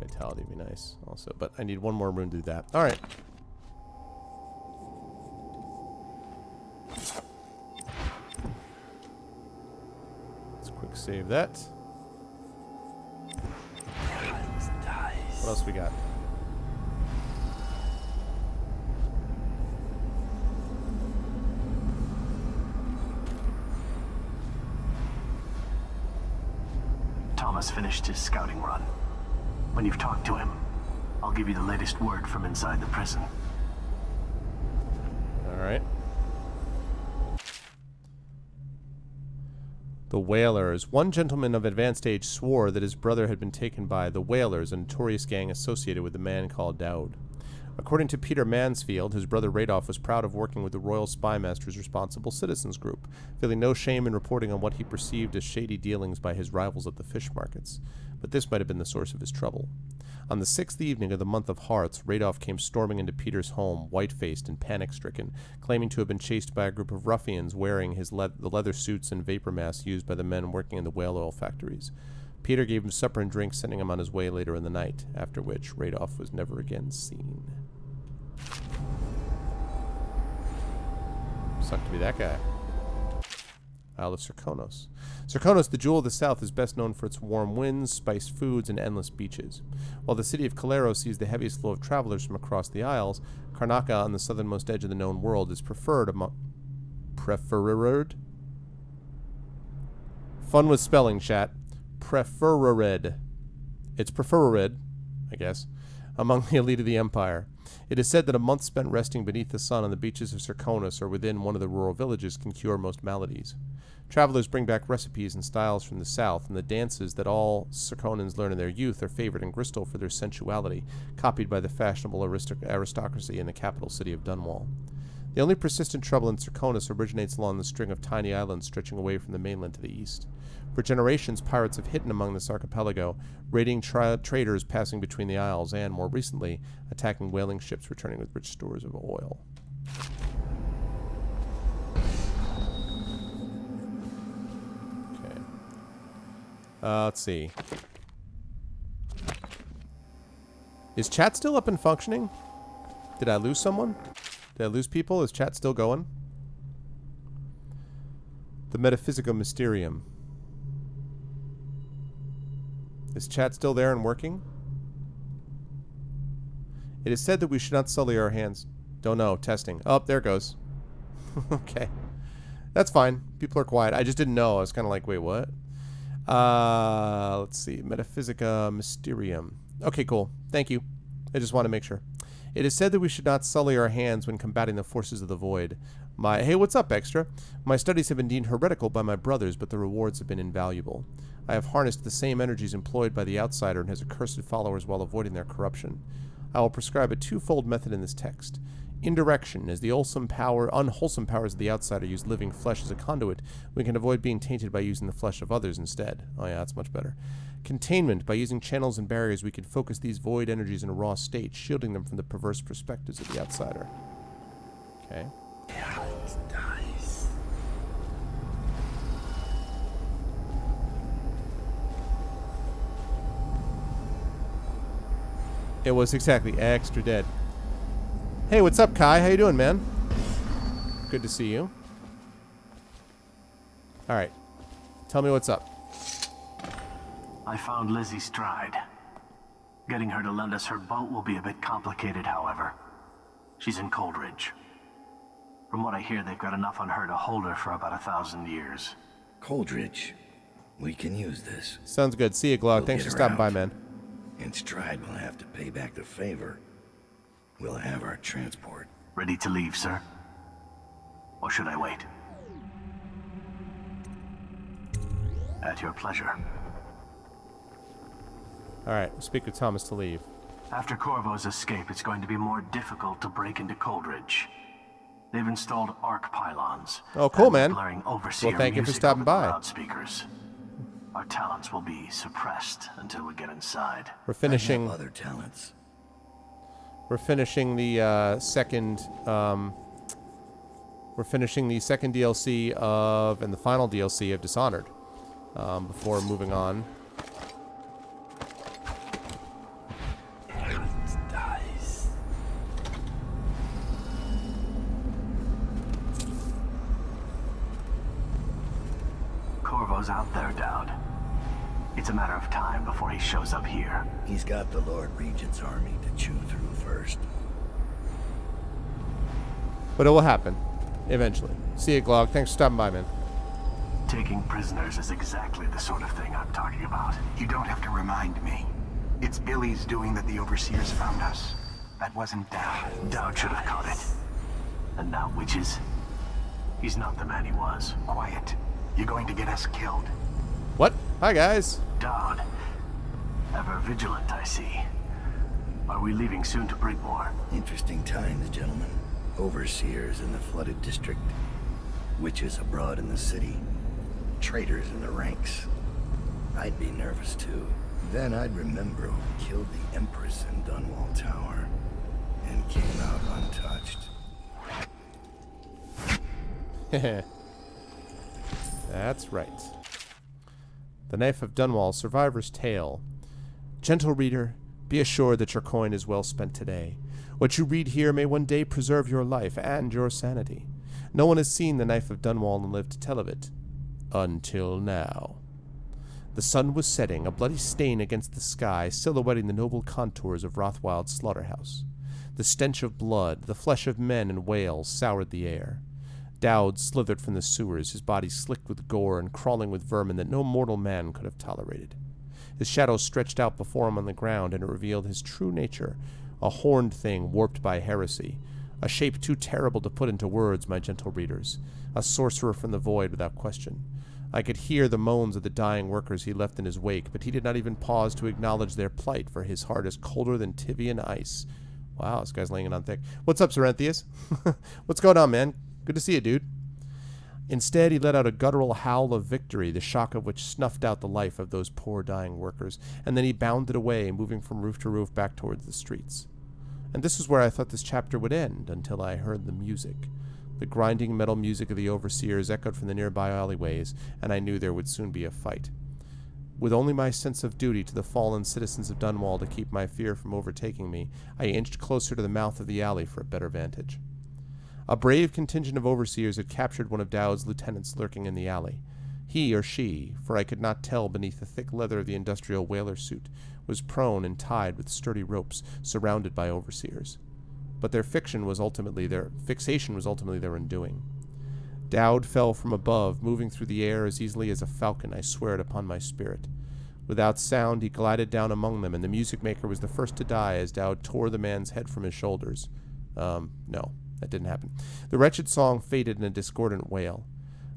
Vitality would be nice also, but I need one more rune to do that. All right. Let's quick save that. What else we got?
Thomas finished his scouting run. When you've talked to him, I'll give you the latest word from inside the prison.
Alright. The Whalers. One gentleman of advanced age swore that his brother had been taken by the Whalers, a notorious gang associated with a man called Dowd. According to Peter Mansfield, his brother Radolf was proud of working with the Royal Spymaster's Responsible Citizens Group, feeling no shame in reporting on what he perceived as shady dealings by his rivals at the fish markets. But this might have been the source of his trouble. On the 6th evening of the month of Hearts, Radolf came storming into Peter's home, white-faced and panic-stricken, claiming to have been chased by a group of ruffians wearing the leather suits and vapor masks used by the men working in the whale oil factories. Peter gave him supper and drink, sending him on his way later in the night, after which Radolf was never again seen. Sucked to be that guy. Isle of Serkonos. Serkonos, the jewel of the south, is best known for its warm winds, spiced foods, and endless beaches. While the city of Calero sees the heaviest flow of travelers from across the isles, Karnaca, on the southernmost edge of the known world, is preferred. Fun with spelling, chat. Preferred. It's preferred, I guess, among the elite of the empire. It is said that a month spent resting beneath the sun on the beaches of Serkonos or within one of the rural villages can cure most maladies. Travelers bring back recipes and styles from the south, and the dances that all Serkonans learn in their youth are favored in Bristol for their sensuality, copied by the fashionable aristocracy in the capital city of Dunwall. The only persistent trouble in Serkonos originates along the string of tiny islands stretching away from the mainland to the east. For generations, pirates have hidden among this archipelago, raiding traders passing between the isles and, more recently, attacking whaling ships returning with rich stores of oil. Okay. Let's see. Is chat still up and functioning? Did I lose someone? Did I lose people? Is chat still going? The Metaphysica Mysterium. Is chat still there and working? It is said that we should not sully our hands. Don't know. Testing. Oh, there it goes. Okay. That's fine. People are quiet. I just didn't know. I was kind of like, wait, what? Let's see. Metaphysica Mysterium. Okay, cool. Thank you. I just want to make sure. It is said that we should not sully our hands when combating the forces of the void. Hey, what's up, Extra? My studies have been deemed heretical by my brothers, but the rewards have been invaluable. I have harnessed the same energies employed by the outsider and his accursed followers while avoiding their corruption. I will prescribe a twofold method in this text. Indirection, as the unwholesome powers of the outsider use living flesh as a conduit, we can avoid being tainted by using the flesh of others instead. Oh yeah, that's much better. Containment, by using channels and barriers, we can focus these void energies in a raw state, shielding them from the perverse perspectives of the outsider. Okay. It was exactly extra dead. Hey, what's up, Kai? How you doing, man? Good to see you. Alright. Tell me what's up.
I found Lizzie Stride. Getting her to lend us her boat will be a bit complicated, however. She's in Coldridge. From what I hear, they've got enough on her to hold her for about 1,000 years.
Coldridge. We can use this.
Sounds good. See you, Glog. Thanks for stopping by, man.
And Stride will have to pay back the favor. We'll have our transport.
Ready to leave, sir? Or should I wait? At your pleasure.
Alright, we'll speak with Thomas to leave.
After Corvo's escape, it's going to be more difficult to break into Coldridge. They've installed arc pylons.
Oh, cool, man.
Well,
thank you for stopping by.
Loudspeakers. Our talents will be suppressed until we get inside.
We're finishing
other talents.
We're finishing the second DLC of and the final DLC of Dishonored. Before moving on.
Corvo's out there, Dowd. It's a matter of time before he shows up here.
He's got the Lord Regent's army to chew through first.
But it will happen. Eventually. See you, Glog. Thanks for stopping by, man.
Taking prisoners is exactly the sort of thing I'm talking about.
You don't have to remind me. It's Billy's doing that the Overseers found us. That wasn't Dowd.
Dowd should have caught it. And now witches? He's not the man he was.
Quiet. You're going to get us killed.
What? Hi, guys.
Dowd. Ever vigilant, I see. Are we leaving soon to Brigmore?
Interesting times, gentlemen. Overseers in the flooded district. Witches abroad in the city. Traitors in the ranks. I'd be nervous too. Then I'd remember who killed the Empress in Dunwall Tower and came out untouched.
That's right. The Knife of Dunwall, Survivor's Tale. Gentle reader, be assured that your coin is well spent today. What you read here may one day preserve your life and your sanity. No one has seen the Knife of Dunwall and lived to tell of it. Until now. The sun was setting, a bloody stain against the sky, silhouetting the noble contours of Rothwild's slaughterhouse. The stench of blood, the flesh of men and whales, soured the air. Dowd slithered from the sewers, his body slicked with gore and crawling with vermin that no mortal man could have tolerated. His shadow stretched out before him on the ground, and it revealed his true nature, a horned thing warped by heresy, a shape too terrible to put into words, my gentle readers, a sorcerer from the void without question. I could hear the moans of the dying workers he left in his wake, but he did not even pause to acknowledge their plight, for his heart is colder than Tivian ice. Wow, this guy's laying it on thick. What's up, Cerinthius? What's going on, man? Good to see you, dude. Instead, he let out a guttural howl of victory, the shock of which snuffed out the life of those poor dying workers, and then he bounded away, moving from roof to roof back towards the streets. And this is where I thought this chapter would end, until I heard the music. The grinding metal music of the Overseers echoed from the nearby alleyways, and I knew there would soon be a fight. With only my sense of duty to the fallen citizens of Dunwall to keep my fear from overtaking me, I inched closer to the mouth of the alley for a better vantage. A brave contingent of Overseers had captured one of Dowd's lieutenants lurking in the alley. He or she, for I could not tell beneath the thick leather of the industrial whaler suit, was prone and tied with sturdy ropes, surrounded by Overseers. But their fixation was ultimately their undoing. Dowd fell from above, moving through the air as easily as a falcon, I swear it upon my spirit. Without sound, he glided down among them, and the music maker was the first to die as Dowd tore the man's head from his shoulders. No, that didn't happen. The wretched song faded in a discordant wail.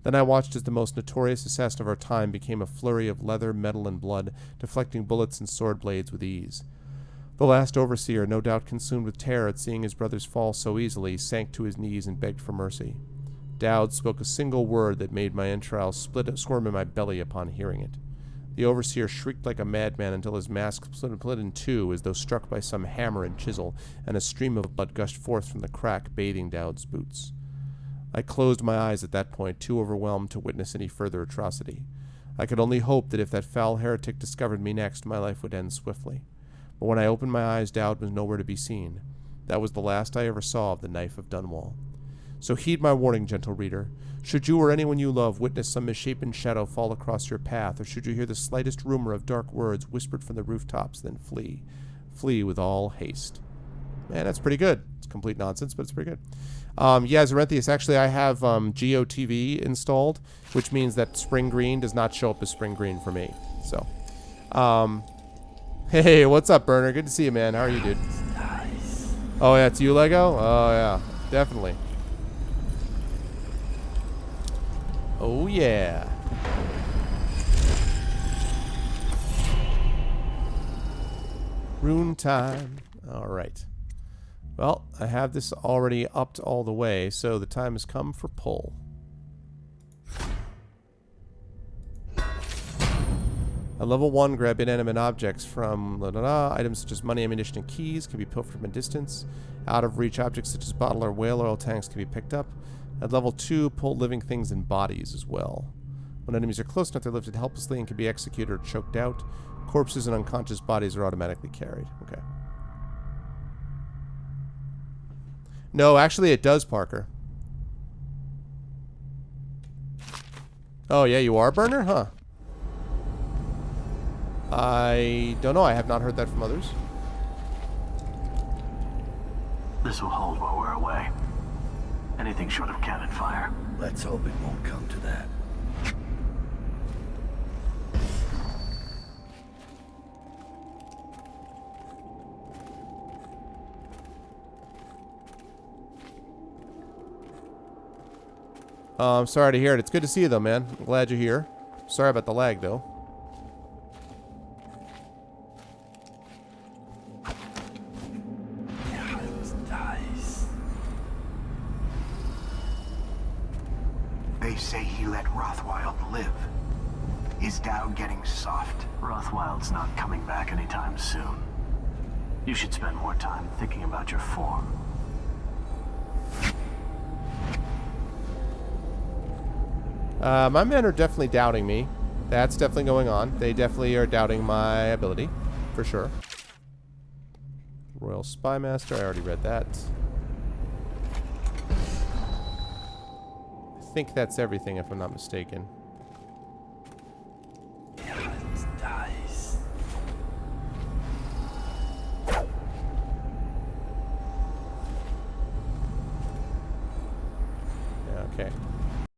Then I watched as the most notorious assassin of our time became a flurry of leather, metal, and blood, deflecting bullets and sword blades with ease. The last Overseer, no doubt consumed with terror at seeing his brothers fall so easily, sank to his knees and begged for mercy. Dowd spoke a single word that made my entrails squirm in my belly upon hearing it. The Overseer shrieked like a madman until his mask split in two as though struck by some hammer and chisel, and a stream of blood gushed forth from the crack bathing Dowd's boots. I closed my eyes at that point, too overwhelmed to witness any further atrocity. I could only hope that if that foul heretic discovered me next, my life would end swiftly. But when I opened my eyes, Dowd was nowhere to be seen. That was the last I ever saw of the Knife of Dunwall. So heed my warning, gentle reader. Should you or anyone you love witness some misshapen shadow fall across your path, or should you hear the slightest rumor of dark words whispered from the rooftops, then flee. Flee with all haste. Man, that's pretty good. It's complete nonsense, but it's pretty good. Yeah, Cerinthius, actually I have GOTV installed, which means that Spring Green does not show up as Spring Green for me. So, hey, what's up, Burner? Good to see you, man. How are you, dude?
Nice.
Oh, yeah, it's you, Lego? Oh, yeah, definitely. Oh, yeah. Rune time. All right. Well, I have this already upped all the way, so the time has come for pull. At level 1, grab inanimate objects from items such as money, ammunition, and keys can be pilfered from a distance. Out of reach objects such as bottle or whale oil tanks can be picked up. At level 2, pull living things and bodies as well. When enemies are close enough, they're lifted helplessly and can be executed or choked out. Corpses and unconscious bodies are automatically carried. Okay. No, actually it does, Parker. Oh, yeah, you are, Burner? Huh. I don't know. I have not heard that from others.
This will hold while we're away. Anything short of cannon fire.
Let's hope it won't come to that.
I'm sorry to hear it. It's good to see you, though, man. I'm glad you're here. Sorry about the lag, though.
They say he let Rothwild live. Is Dowd getting soft?
Rothwild's not coming back anytime soon. You should spend more time thinking about your form.
My men are definitely doubting me. That's definitely going on. They definitely are doubting my ability, for sure. Royal Spy Master, I already read that. I think that's everything, if I'm not mistaken. Yeah, okay.